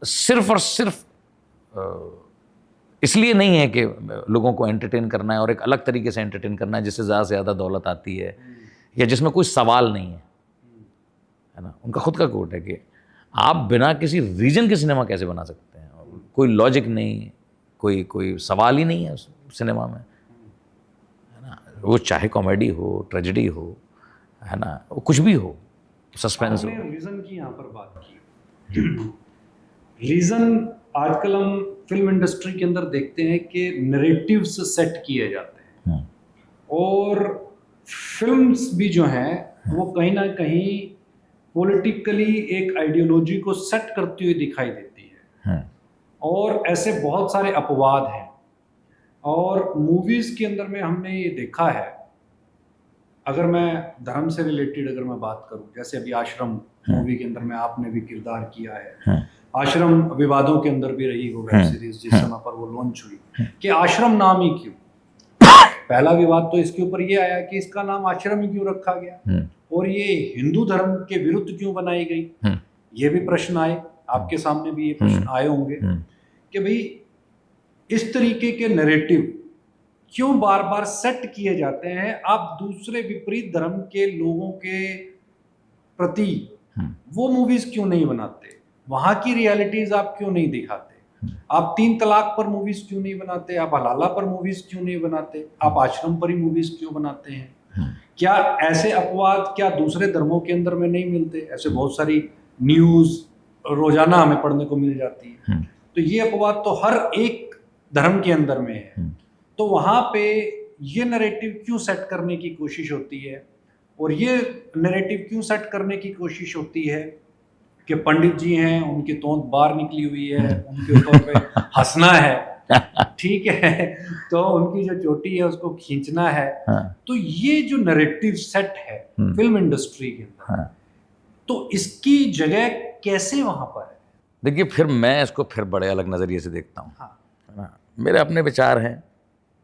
Speaker 2: सिर्फ और सिर्फ इसलिए नहीं है कि लोगों को एंटरटेन करना है और एक अलग तरीके से एंटरटेन करना है जिससे ज़्यादा से ज़्यादा दौलत आती है, या जिसमें कोई सवाल नहीं है ना। उनका खुद का कोट है कि आप बिना किसी रीजन के सिनेमा कैसे बना सकते हैं, कोई लॉजिक नहीं, कोई सवाल ही नहीं है उस सिनेमा में, है ना। वो चाहे कॉमेडी हो, ट्रेजेडी हो, है ना, वो कुछ भी हो, सस्पेंस हो।
Speaker 1: रीजन की यहाँ पर बात की, रीजन आजकल हम फिल्म इंडस्ट्री के अंदर देखते हैं कि नैरेटिव्स सेट किए जाते हैं, और फिल्म्स भी जो हैं वो कहीं ना कहीं पॉलिटिकली एक आइडियोलॉजी को सेट करती हुई दिखाई देती है, और ऐसे बहुत सारे अपवाद हैं। और मूवीज़ के अंदर में हमने ये देखा है, अगर मैं धर्म से रिलेटेड अगर मैं बात करूं, जैसे अभी आश्रम मूवी के अंदर में आपने भी किरदार किया है, आश्रम विवादों के अंदर भी रही वो वेब सीरीज जिस समय पर वो लॉन्च हुई, कि आश्रम नाम ही क्यों। पहला विवाद तो इसके ऊपर ये आया कि इसका नाम आश्रम ही क्यों रखा गया, और ये हिंदू धर्म के विरुद्ध क्यों बनाई गई। ये भी प्रश्न आए, आपके सामने भी ये प्रश्न आए होंगे कि भाई इस तरीके के नैरेटिव क्यों बार बार सेट किए जाते हैं, आप दूसरे विपरीत धर्म के लोगों के प्रति वो मूवीज क्यों नहीं बनाते, वहां की रियलिटीज आप क्यों नहीं दिखाते, आप 3 तलाक पर मूवीज क्यों नहीं बनाते, आप हलाला पर मूवीज क्यों नहीं बनाते, आप आश्रम पर ही मूवीज क्यों बनाते हैं। क्या ऐसे अपवाद क्या दूसरे धर्मों के अंदर में नहीं मिलते? ऐसे बहुत सारी न्यूज रोजाना हमें पढ़ने को मिल जाती है। तो ये अपवाद तो हर एक धर्म के अंदर में है। तो वहां पे ये नैरेटिव क्यों सेट करने की कोशिश होती है, और ये नैरेटिव क्यों सेट करने की कोशिश होती है कि पंडित जी हैं, उनकी तोंद बाहर निकली हुई है, उनके ऊपर पे हंसना है, ठीक है, तो उनकी जो चोटी है उसको खींचना है।
Speaker 2: हाँ,
Speaker 1: तो ये जो नैरेटिव सेट है फिल्म इंडस्ट्री के अंदर,
Speaker 2: हाँ।
Speaker 1: तो इसकी जगह कैसे वहां पर है?
Speaker 2: देखिए, फिर मैं इसको फिर बड़े अलग नज़रिए से देखता हूँ,
Speaker 1: हाँ,
Speaker 2: है ना। मेरे अपने विचार हैं,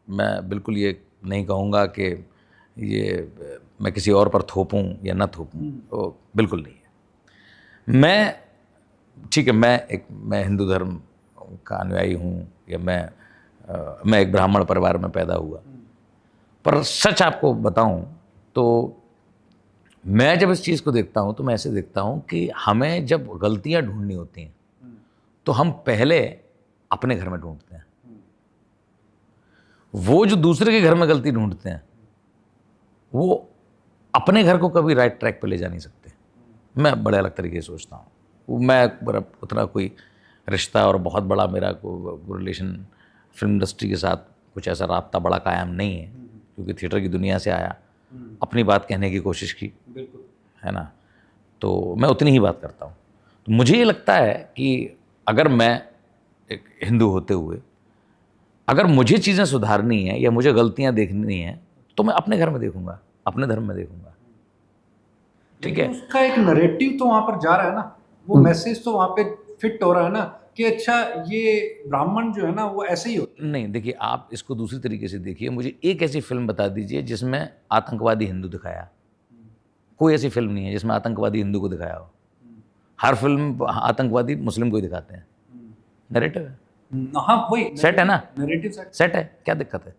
Speaker 2: मैं बिल्कुल ये नहीं कहूँगा कि ये मैं किसी और पर थोपूं या ना थोपूं, तो बिल्कुल नहीं है। ठीक है, मैं हिंदू धर्म का अनुयायी हूँ, या मैं एक ब्राह्मण परिवार में पैदा हुआ, पर सच आपको बताऊं तो मैं जब इस चीज़ को देखता हूं तो मैं ऐसे देखता हूं कि हमें जब गलतियां ढूंढनी होती हैं तो हम पहले अपने घर में ढूंढते हैं। वो जो दूसरे के घर में गलती ढूंढते हैं वो अपने घर को कभी राइट ट्रैक पे ले जा नहीं सकते। मैं बड़े अलग तरीके से सोचता हूँ। मैं उतना कोई रिश्ता और बहुत बड़ा मेरा को रिलेशन फिल्म इंडस्ट्री के साथ कुछ ऐसा राब्ता बड़ा कायम नहीं है, क्योंकि थिएटर की दुनिया से आया, अपनी बात कहने की कोशिश की,
Speaker 1: बिल्कुल,
Speaker 2: है ना, तो मैं उतनी ही बात करता हूँ। तो मुझे ये लगता है कि अगर मैं एक हिंदू होते हुए अगर मुझे चीज़ें सुधारनी है या मुझे गलतियाँ देखनी है तो मैं अपने घर में देखूंगा, अपने धर्म में देखूंगा, ठीक है।
Speaker 1: उसका एक नैरेटिव तो वहां पर जा रहा है ना, वो मैसेज तो वहां पे फिट हो रहा है ना कि अच्छा ये ब्राह्मण जो है ना वो ऐसे ही होते
Speaker 2: नहीं, देखिए, आप इसको दूसरी तरीके से देखिए। मुझे एक ऐसी फिल्म बता दीजिए जिसमें आतंकवादी हिंदू दिखाया। कोई ऐसी फिल्म नहीं है जिसमें आतंकवादी हिंदू को दिखाया हो। हर फिल्म आतंकवादी मुस्लिम को ही दिखाते हैं। नैरेटिव है,
Speaker 1: हैं। हाँ, वही
Speaker 2: सेट है ना,
Speaker 1: नैरेटिव
Speaker 2: सेट है, क्या दिक्कत है।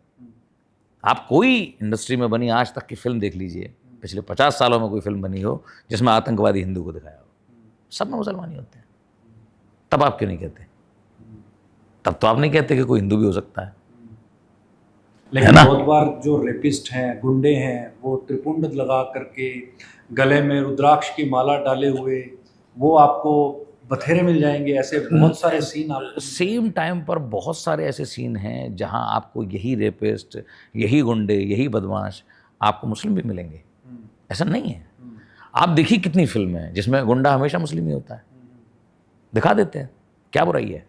Speaker 2: आप कोई इंडस्ट्री में बनी आज तक की फिल्म देख लीजिए, पिछले 50 सालों में कोई फिल्म बनी हो जिसमें आतंकवादी हिंदू को दिखाया हो, सब में मुसलमान ही होते हैं। तब आप क्यों नहीं कहते? तब तो आप नहीं कहते कि कोई हिंदू भी हो सकता है।
Speaker 1: लेकिन बहुत बार जो रेपिस्ट हैं, गुंडे हैं, वो त्रिपुंड लगा करके गले में रुद्राक्ष की माला डाले हुए वो आपको बथेरे मिल जाएंगे। ऐसे बहुत सारे सीन आपको
Speaker 2: सेम टाइम पर बहुत सारे ऐसे सीन हैं जहां आपको यही रेपिस्ट, यही गुंडे, यही बदमाश आपको मुस्लिम भी मिलेंगे। ऐसा नहीं है। आप देखिए कितनी फिल्में हैं जिसमें गुंडा हमेशा मुस्लिम ही होता है, दिखा देते हैं, क्या बुराई है।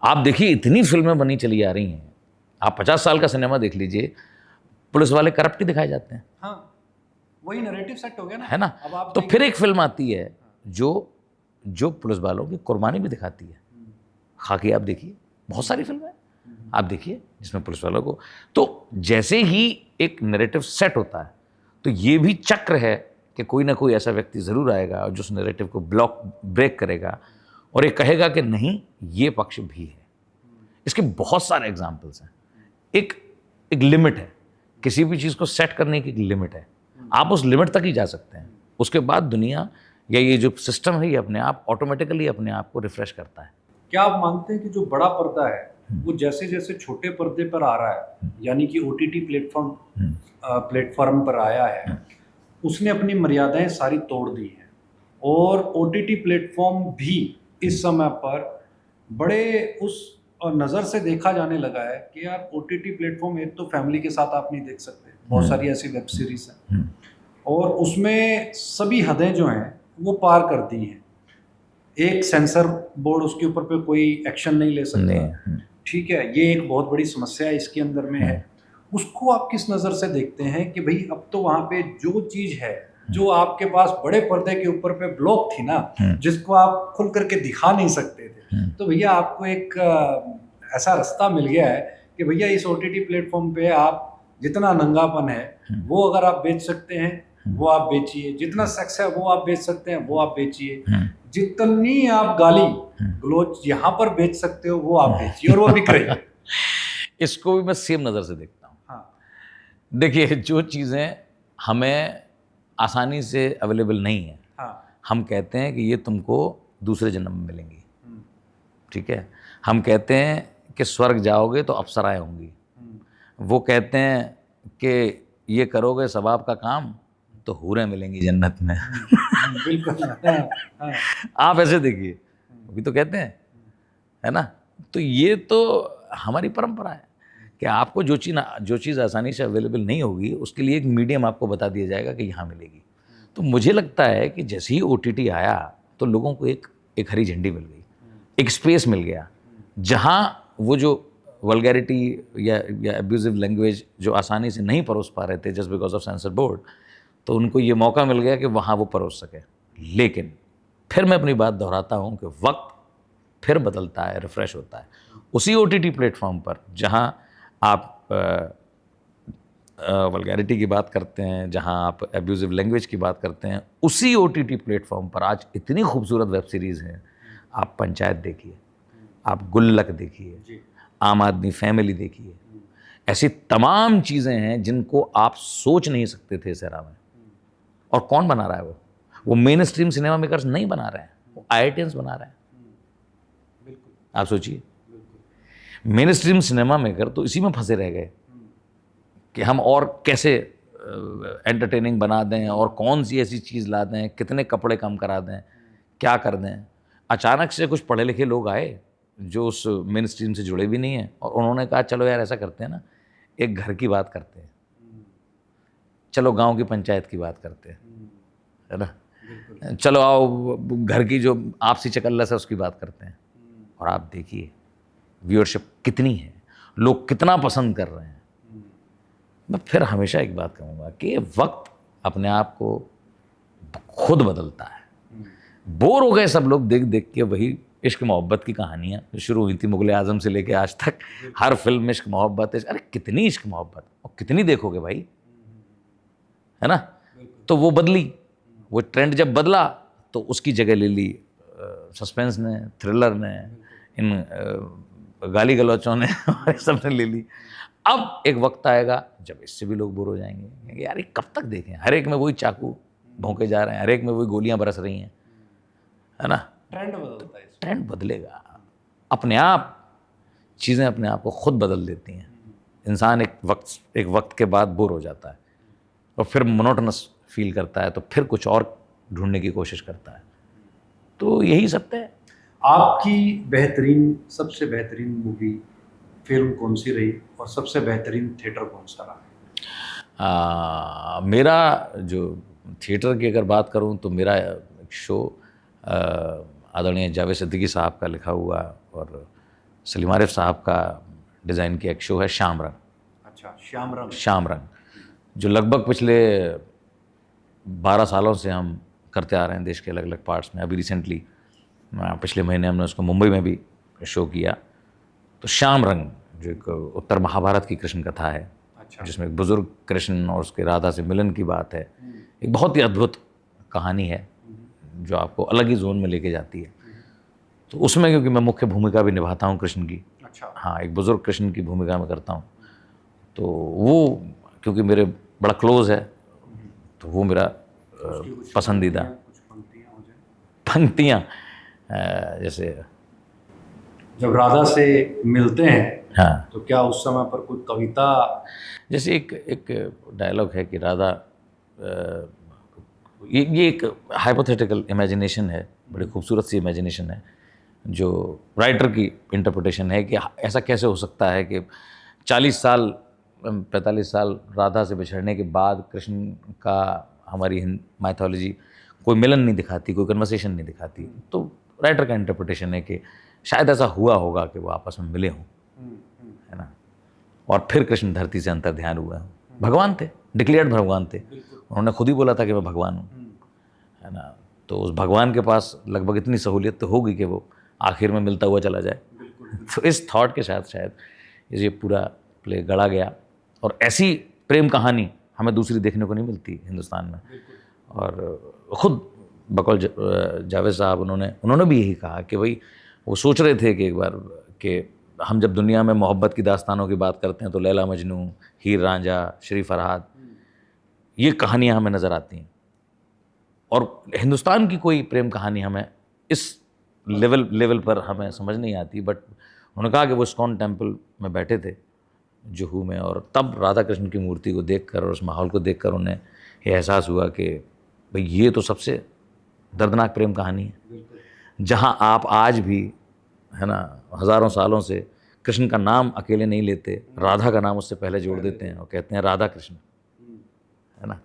Speaker 2: आप देखिए इतनी फिल्में बनी चली आ रही हैं, आप 50 साल का सिनेमा देख लीजिए, पुलिस वाले करप्ट ही दिखाए जाते हैं।
Speaker 1: हाँ, वही नैरेटिव सेट हो गया ना,
Speaker 2: है ना।
Speaker 1: अब आप
Speaker 2: तो फिर एक फिल्म आती है जो पुलिस वालों की कुर्बानी भी दिखाती है। खाकी आप देखिए, बहुत सारी फिल्में आप देखिए जिसमें पुलिस वालों को, तो जैसे ही एक नैरेटिव सेट होता है तो ये भी चक्र है कि कोई ना कोई ऐसा व्यक्ति ज़रूर आएगा और जो उस नैरेटिव को ब्रेक करेगा और ये कहेगा कि नहीं, ये पक्ष भी है। इसके बहुत सारे एग्जाम्पल्स हैं। एक लिमिट है, किसी भी चीज़ को सेट करने की एक लिमिट है। आप उस लिमिट तक ही जा सकते हैं, उसके बाद दुनिया या ये जो सिस्टम है ये अपने आप ऑटोमेटिकली अपने आप को रिफ्रेश करता है।
Speaker 1: क्या आप मानते हैं कि जो बड़ा पर्दा है वो जैसे जैसे छोटे पर्दे पर आ रहा है, यानी कि OTT प्लेटफॉर्म पर आया है, उसने अपनी मर्यादाएं सारी तोड़ दी हैं, और OTT प्लेटफॉर्म भी इस समय पर बड़े उस नज़र से देखा जाने लगा है कि यार OTT प्लेटफॉर्म एक तो फैमिली के साथ आप नहीं देख सकते, बहुत सारी ऐसी वेब सीरीज हैं और उसमें सभी हदें जो हैं वो पार कर दी हैं। एक सेंसर बोर्ड उसके ऊपर पे कोई एक्शन नहीं ले सकता, ठीक है, ये एक बहुत बड़ी समस्या इसके अंदर में है। उसको आप किस नज़र से देखते हैं कि भाई अब तो वहाँ पे जो चीज़ है जो आपके पास बड़े पर्दे के ऊपर पे ब्लॉक थी ना, जिसको आप खुल करके दिखा नहीं सकते थे, तो भैया आपको एक ऐसा रास्ता मिल गया है कि भैया इस OTT प्लेटफॉर्म पे आप जितना नंगापन है वो अगर आप बेच सकते हैं वो आप बेचिए, जितना सेक्स है वो आप बेच सकते हैं वो आप बेचिए, जितनी आप गाली गलौज यहाँ पर बेच सकते हो वो आप बेचिए, और वो बिक रही है।
Speaker 2: इसको भी मैं सेम नज़र से देखता हूँ।
Speaker 1: हाँ,
Speaker 2: देखिए, जो चीज़ें हमें आसानी से अवेलेबल नहीं है,
Speaker 1: हाँ,
Speaker 2: हम कहते हैं कि ये तुमको दूसरे जन्म में मिलेंगी, ठीक है। हम कहते हैं कि स्वर्ग जाओगे तो अप्सराएं होंगी, वो कहते हैं कि ये करोगे सवाब का काम तो हूरें मिलेंगी जन्नत में।
Speaker 1: बिल्कुल। हाँ,
Speaker 2: आप ऐसे देखिए, अभी तो कहते हैं, है ना। तो ये तो हमारी परंपरा है कि आपको जो चीज़ आसानी से अवेलेबल नहीं होगी उसके लिए एक मीडियम आपको बता दिया जाएगा कि यहाँ मिलेगी। तो मुझे लगता है कि जैसे ही OTT आया तो लोगों को एक हरी झंडी मिल गई, एक स्पेस मिल गया जहाँ वो जो वल्गैरिटी या एब्यूजिव लैंग्वेज जो आसानी से नहीं परोस पा रहे थे just because of sensor board, तो उनको ये मौका मिल गया कि वहाँ वो परोस सके। लेकिन फिर मैं अपनी बात दोहराता हूँ कि वक्त फिर बदलता है, रिफ़्रेश होता है। उसी OTT प्लेटफॉर्म पर जहाँ आप वल्गैरिटी की बात करते हैं, जहाँ आप एब्यूजिव लैंग्वेज की बात करते हैं, उसी OTT प्लेटफॉर्म पर आज इतनी खूबसूरत वेब सीरीज़ हैं। आप पंचायत देखिए, आप गुल्लक देखिए, आम आदमी फैमिली देखिए, ऐसी तमाम चीज़ें हैं जिनको आप सोच नहीं सकते थे इस एरा में। और कौन बना रहा है? वो मेन स्ट्रीम सिनेमा मेकर्स नहीं बना रहे हैं, वो IITians बना रहे हैं। आप सोचिए, मेन स्ट्रीम सिनेमा मेकर तो इसी में फंसे रह गए कि हम और कैसे एंटरटेनिंग बना दें और कौन सी ऐसी चीज़ ला दें, कितने कपड़े कम करा दें, क्या कर दें। अचानक से कुछ पढ़े लिखे लोग आए जो उस मेन स्ट्रीम से जुड़े भी नहीं हैं और उन्होंने कहा चलो यार ऐसा करते हैं ना, एक घर की बात करते हैं, चलो गांव की पंचायत की बात करते हैं, है ना, चलो आओ घर की जो आपसी चकल्लस है उसकी बात करते हैं। और आप देखिए व्यूअरशिप कितनी है, लोग कितना पसंद कर रहे हैं। मैं फिर हमेशा एक बात कहूँगा कि वक्त अपने आप को खुद बदलता है। बोर हो गए सब लोग देख देख के वही इश्क मोहब्बत की कहानियाँ जो शुरू हुई थी मुग़ल आज़म से लेके आज तक। हर फिल्म में इश्क मोहब्बत है। अरे कितनी इश्क मोहब्बत और कितनी देखोगे भाई, है ना। तो वो बदली, वो ट्रेंड जब बदला तो उसकी जगह ले ली सस्पेंस ने, थ्रिलर ने, इन गाली गलौचों ने और सब ने ले ली। अब एक वक्त आएगा जब इससे भी लोग बोर हो जाएंगे, यार ये कब तक देखें, हर एक में वही चाकू भोंके जा रहे हैं, हर एक में वही गोलियां बरस रही हैं, है ना।
Speaker 1: ट्रेंड बदलता है,
Speaker 2: ट्रेंड बदलेगा अपने आप, चीज़ें अपने आप को खुद बदल देती हैं। इंसान एक वक्त के बाद बोर हो जाता है और फिर मोनोटोनस फील करता है, तो फिर कुछ और ढूंढने की कोशिश करता है। तो यही सत्य है।
Speaker 1: आपकी बेहतरीन, सबसे बेहतरीन मूवी फिल्म कौन सी रही और सबसे बेहतरीन थिएटर कौन सा रहा?
Speaker 2: मेरा जो थिएटर की अगर बात करूं तो मेरा एक शो आदरणीय जावेद सिद्दीकी साहब का लिखा हुआ और सलीम आरिफ साहब का डिज़ाइन किया एक शो है श्याम रंग।
Speaker 1: अच्छा, श्याम रंग।
Speaker 2: श्याम रंग, जो लगभग पिछले 12 सालों से हम करते आ रहे हैं देश के अलग अलग पार्ट्स में। अभी रिसेंटली पिछले महीने हमने उसको मुंबई में भी शो किया। तो श्याम रंग जो एक उत्तर महाभारत की कृष्ण कथा है,
Speaker 1: अच्छा,
Speaker 2: जिसमें एक बुजुर्ग कृष्ण और उसके राधा से मिलन की बात है। एक बहुत ही अद्भुत कहानी है जो आपको अलग ही जोन में लेके जाती है। तो उसमें क्योंकि मैं मुख्य भूमिका भी निभाता हूँ कृष्ण की,
Speaker 1: अच्छा,
Speaker 2: हाँ, एक बुजुर्ग कृष्ण की भूमिका में करता हूँ, तो वो क्योंकि मेरे बड़ा क्लोज है तो वो मेरा पसंदीदा। पंक्तियाँ जैसे
Speaker 1: जब राधा से मिलते हैं,
Speaker 2: हाँ,
Speaker 1: तो क्या उस समय पर कोई कविता?
Speaker 2: जैसे एक डायलॉग है कि राधा, ये एक हाइपोथेटिकल इमेजिनेशन है, बड़ी खूबसूरत सी इमेजिनेशन है जो राइटर की इंटरप्रिटेशन है कि ऐसा कैसे हो सकता है कि 40 साल 45 साल राधा से बिछड़ने के बाद कृष्ण का हमारी माइथोलॉजी कोई मिलन नहीं दिखाती, कोई कन्वर्सेशन नहीं दिखाती। तो राइटर का इंटरप्रिटेशन है कि शायद ऐसा हुआ होगा कि वो आपस में मिले हों, है ना, और फिर कृष्ण धरती से अंतर ध्यान हुए हों। भगवान थे, डिक्लेयर्ड भगवान थे, उन्होंने खुद ही बोला था कि मैं भगवान हूँ, है ना। तो उस भगवान के पास लगभग इतनी सहूलियत तो होगी कि वो आखिर में मिलता हुआ चला जाए। तो इस थॉट के साथ शायद ये पूरा प्ले गढ़ा गया। और ऐसी प्रेम कहानी हमें दूसरी देखने को नहीं मिलती हिंदुस्तान में। और ख़ुद बकौल जावेद साहब उन्होंने भी यही कहा कि भाई वो सोच रहे थे कि एक बार कि हम जब दुनिया में मोहब्बत की दास्तानों की बात करते हैं तो लैला मजनू, हीर रांझा, शरी फरहाद, ये कहानियाँ हमें नज़र आती हैं, और हिंदुस्तान की कोई प्रेम कहानी हमें इस लेवल पर हमें समझ नहीं आती। बट उन्होंने कहा कि वो इस्कॉन टेम्पल में बैठे थे जुहू में, और तब राधा कृष्ण की मूर्ति को देखकर और उस माहौल को देखकर उन्हें ये एहसास हुआ कि भाई ये तो सबसे दर्दनाक प्रेम कहानी है, जहाँ आप आज भी, है ना, हज़ारों सालों से कृष्ण का नाम अकेले नहीं लेते, राधा का नाम उससे पहले जोड़ देते हैं और कहते हैं राधा कृष्ण, है ना।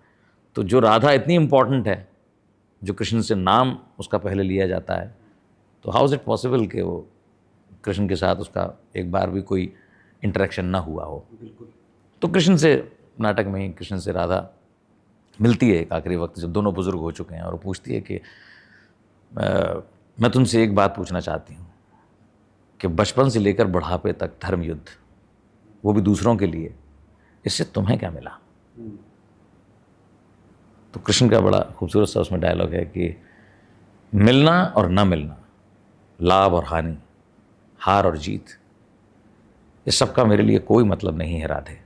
Speaker 2: तो जो राधा इतनी इम्पॉर्टेंट है, जो कृष्ण से नाम उसका पहले लिया जाता है, तो हाउ इज़ इट पॉसिबल कि वो कृष्ण के साथ उसका एक बार भी कोई इंटरेक्शन ना हुआ हो।
Speaker 1: बिल्कुल।
Speaker 2: तो कृष्ण से नाटक में ही कृष्ण से राधा मिलती है एक आखिरी वक्त जब दोनों बुजुर्ग हो चुके हैं, और वो पूछती है कि मैं तुमसे एक बात पूछना चाहती हूँ कि बचपन से लेकर बुढ़ापे तक धर्म युद्ध, वो भी दूसरों के लिए, इससे तुम्हें क्या मिला। तो कृष्ण का बड़ा खूबसूरत सा उसमें डायलॉग है कि मिलना और ना मिलना, लाभ और हानि, हार और जीत, इस सब का मेरे लिए कोई मतलब नहीं है राधे।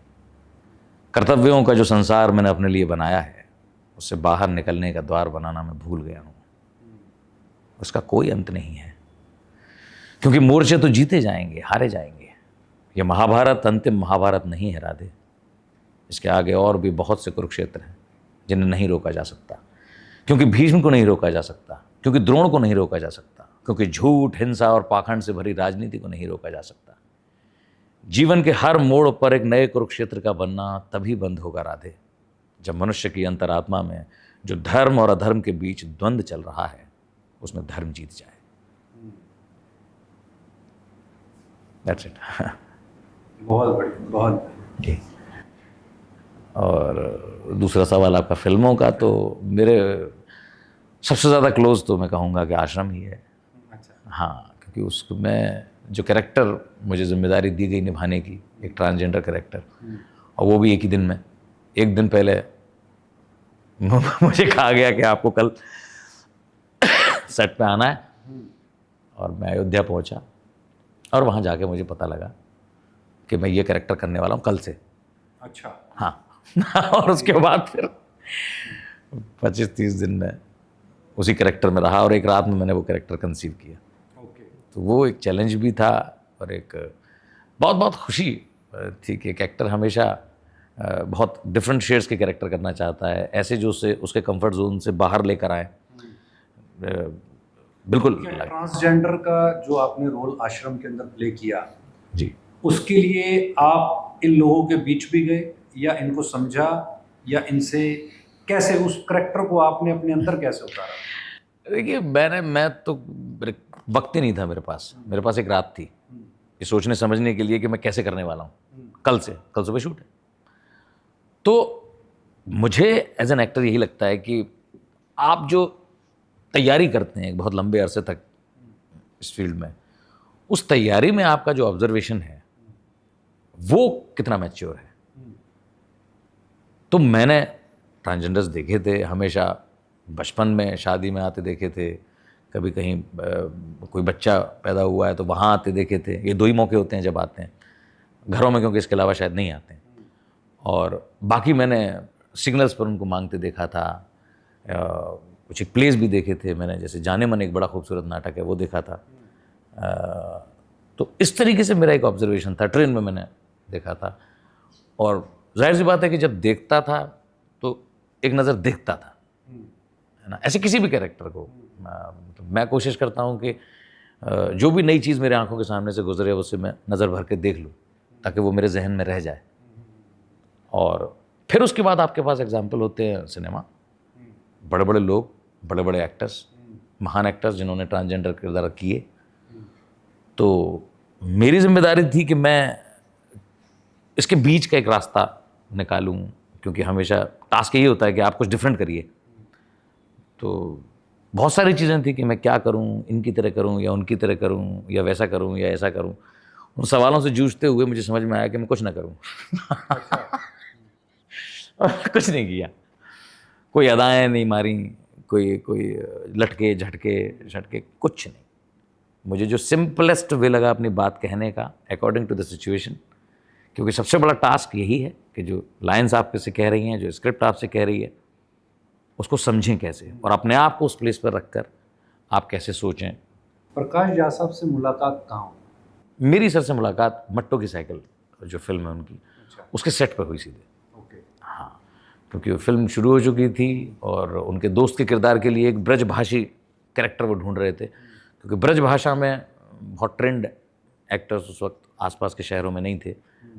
Speaker 2: कर्तव्यों का जो संसार मैंने अपने लिए बनाया है, उससे बाहर निकलने का द्वार बनाना मैं भूल गया हूँ। उसका कोई अंत नहीं है, क्योंकि मोर्चे तो जीते जाएंगे, हारे जाएंगे। ये महाभारत अंतिम महाभारत नहीं है राधे। इसके आगे और भी बहुत से कुरुक्षेत्र हैं जिन्हें नहीं रोका जा सकता, क्योंकि भीष्म को नहीं रोका जा सकता, क्योंकि द्रोण को नहीं रोका जा सकता, क्योंकि झूठ, हिंसा और पाखंड से भरी राजनीति को नहीं रोका जा सकता। जीवन के हर मोड़ पर एक नए कुरुक्षेत्र का बनना तभी बंद होगा राधे, जब मनुष्य की अंतरात्मा में जो धर्म और अधर्म के बीच द्वंद्व चल रहा है, उसमें धर्म जीत जाए। That's it.
Speaker 1: बहुत बढ़िया, बहुत
Speaker 2: जी। और दूसरा सवाल आपका फिल्मों का, तो मेरे सबसे ज़्यादा क्लोज तो मैं कहूँगा कि आश्रम ही है।
Speaker 1: अच्छा।
Speaker 2: हाँ, क्योंकि उसमें जो कैरेक्टर मुझे जिम्मेदारी दी गई निभाने की, एक ट्रांसजेंडर कैरेक्टर, और वो भी एक ही दिन में, एक दिन पहले मुझे कहा गया कि आपको कल सेट पे आना है, और मैं अयोध्या पहुंचा, और वहाँ जाके मुझे पता लगा कि मैं ये कैरेक्टर करने वाला हूँ कल से।
Speaker 1: अच्छा।
Speaker 2: हाँ और उसके बाद फिर 25-30 दिन में उसी कैरेक्टर में रहा, और एक रात में मैंने वो कैरेक्टर कंसीव किया।
Speaker 1: ओके।
Speaker 2: तो वो एक चैलेंज भी था, और एक बहुत बहुत खुशी थी कि एक एक्टर हमेशा बहुत डिफरेंट शेड्स के कैरेक्टर करना चाहता है, ऐसे जो उसे उसके कंफर्ट जोन से बाहर लेकर आए। बिल्कुल।
Speaker 1: ट्रांसजेंडर का जो आपने रोल आश्रम के अंदर प्ले किया
Speaker 2: जी,
Speaker 1: उसके लिए आप इन लोगों के बीच भी गए, या इनको समझा, या इनसे कैसे उस करेक्टर को आपने अपने अंदर कैसे उतारा?
Speaker 2: देखिए मैं तो वक्त ही नहीं था मेरे पास एक रात थी ये सोचने समझने के लिए कि मैं कैसे करने वाला हूँ। कल सुबह शूट है। तो मुझे एज एन एक्टर यही लगता है कि आप जो तैयारी करते हैं एक बहुत लंबे अरसे तक इस फील्ड में, उस तैयारी में आपका जो ऑब्जर्वेशन है वो कितना मैच्योर है। तो मैंने ट्रांसजेंडर्स देखे थे हमेशा, बचपन में शादी में आते देखे थे, कभी कहीं कोई बच्चा पैदा हुआ है तो वहाँ आते देखे थे। ये 2 ही मौके होते हैं जब आते हैं घरों में, क्योंकि इसके अलावा शायद नहीं आते हैं। और बाकी मैंने सिग्नल्स पर उनको मांगते देखा था, कुछ एक प्लेस भी देखे थे मैंने, जैसे जाने मन एक बड़ा खूबसूरत नाटक है वो देखा था। तो इस तरीके से मेरा एक ऑब्जर्वेशन था, ट्रेन में मैंने देखा था। और जाहिर सी बात है कि जब देखता था तो एक नज़र देखता था, है ना। ऐसे किसी भी कैरेक्टर को मैं कोशिश करता हूँ कि जो भी नई चीज़ मेरे आंखों के सामने से गुजरे उसे मैं नज़र भर के देख लूँ, ताकि वो मेरे जहन में रह जाए। और फिर उसके बाद आपके पास एग्जाम्पल होते हैं सिनेमा, बड़े बड़े लोग, बड़े बड़े एक्टर्स, महान एक्टर्स जिन्होंने ट्रांसजेंडर किरदार किए। तो मेरी जिम्मेदारी थी कि मैं इसके बीच का एक रास्ता निकालूं, क्योंकि हमेशा टास्क यही होता है कि आप कुछ डिफरेंट करिए। तो बहुत सारी चीज़ें थी कि मैं क्या करूं, इनकी तरह करूं या उनकी तरह करूं, या वैसा करूं या ऐसा करूं। उन सवालों से जूझते हुए मुझे समझ में आया कि मैं कुछ ना करूं। कुछ नहीं किया, कोई अदाएं नहीं मारी, कोई लटके झटके कुछ नहीं। मुझे जो सिंपलेस्ट वे लगा अपनी बात कहने का, अकॉर्डिंग टू द सिचुएशन, क्योंकि सबसे बड़ा टास्क यही है कि जो लाइन्स आपके से कह रही हैं, जो स्क्रिप्ट आपसे कह रही है, उसको समझें कैसे, और अपने आप को उस प्लेस पर रखकर आप कैसे सोचें।
Speaker 1: प्रकाश झा साहब से मुलाकात कहाँ हुई?
Speaker 2: मेरी सर से मुलाकात मट्टो की साइकिल जो फिल्म है उनकी, उसके सेट पर हुई सीधे। हाँ, क्योंकि वो फिल्म शुरू हो चुकी थी और उनके दोस्त के किरदार के लिए एक ब्रजभाषी कैरेक्टर वो ढूंढ रहे थे, क्योंकि ब्रज भाषा में बहुत ट्रेंड एक्टर्स उस वक्त आसपास के शहरों में नहीं थे।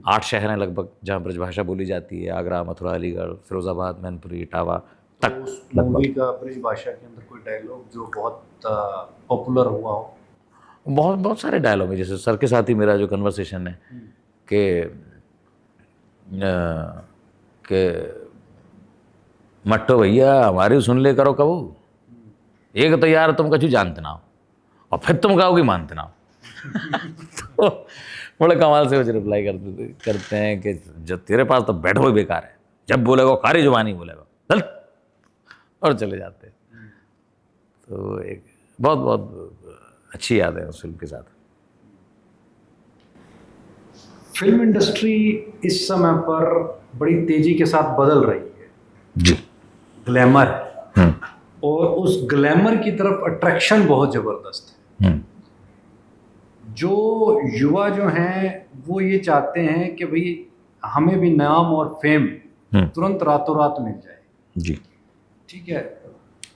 Speaker 2: 8 शहर हैं लगभग जहाँ ब्रजभाषा बोली जाती है, आगरा, मथुरा, अलीगढ़, फिरोज़ाबाद, मैनपुरी, इटावा
Speaker 3: तो
Speaker 2: तक
Speaker 3: उस
Speaker 2: लगभग।
Speaker 3: मूवी का ब्रजभाषा के अंदर कोई डायलॉग जो बहुत पॉपुलर हुआ हो?
Speaker 2: बहुत बहुत सारे डायलॉग हैं, जैसे सर के साथ ही मेरा जो कन्वर्सेशन है कि मट्टो भैया हमारी सुन ले करो कबू, एक तो यार तुम कछु जानते ना हो और फिर तुम कहो कि मानते ना हो। तो बड़े कमाल से मुझे रिप्लाई करते हैं कि जब तेरे पास तो बैठो ही बेकार है, जब बोलेगा कारी जुबानी बोलेगा चल, और चले जाते हैं। तो एक बहुत बहुत अच्छी याद है उस फिल्म के साथ।
Speaker 1: फिल्म इंडस्ट्री इस समय पर बड़ी तेजी के साथ बदल रही है।
Speaker 2: जी।
Speaker 1: ग्लैमर है और उस ग्लैमर की तरफ अट्रैक्शन बहुत ज़बरदस्त है। जो युवा जो हैं वो ये चाहते हैं कि भाई हमें भी नाम और फेम तुरंत रातों रात मिल जाए।
Speaker 2: जी।
Speaker 1: ठीक है,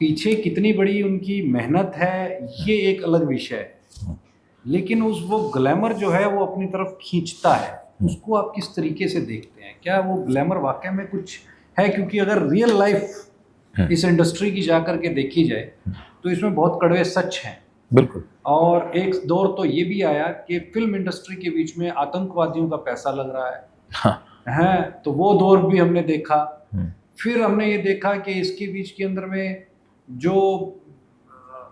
Speaker 1: पीछे कितनी बड़ी उनकी मेहनत है ये एक अलग विषय है, लेकिन उस वो ग्लैमर जो है वो अपनी तरफ खींचता है। उसको आप किस तरीके से देखते हैं? क्या वो ग्लैमर वाकई में कुछ है? क्योंकि अगर रियल लाइफ इस इंडस्ट्री की जाकर के देखी जाए तो इसमें बहुत कड़वे सच हैं।
Speaker 2: बिल्कुल।
Speaker 1: और एक दौर तो ये भी आया कि फिल्म इंडस्ट्री के बीच में आतंकवादियों का पैसा लग रहा है। हैं, तो वो दौर भी हमने देखा। फिर हमने ये देखा कि इसके बीच के अंदर में जो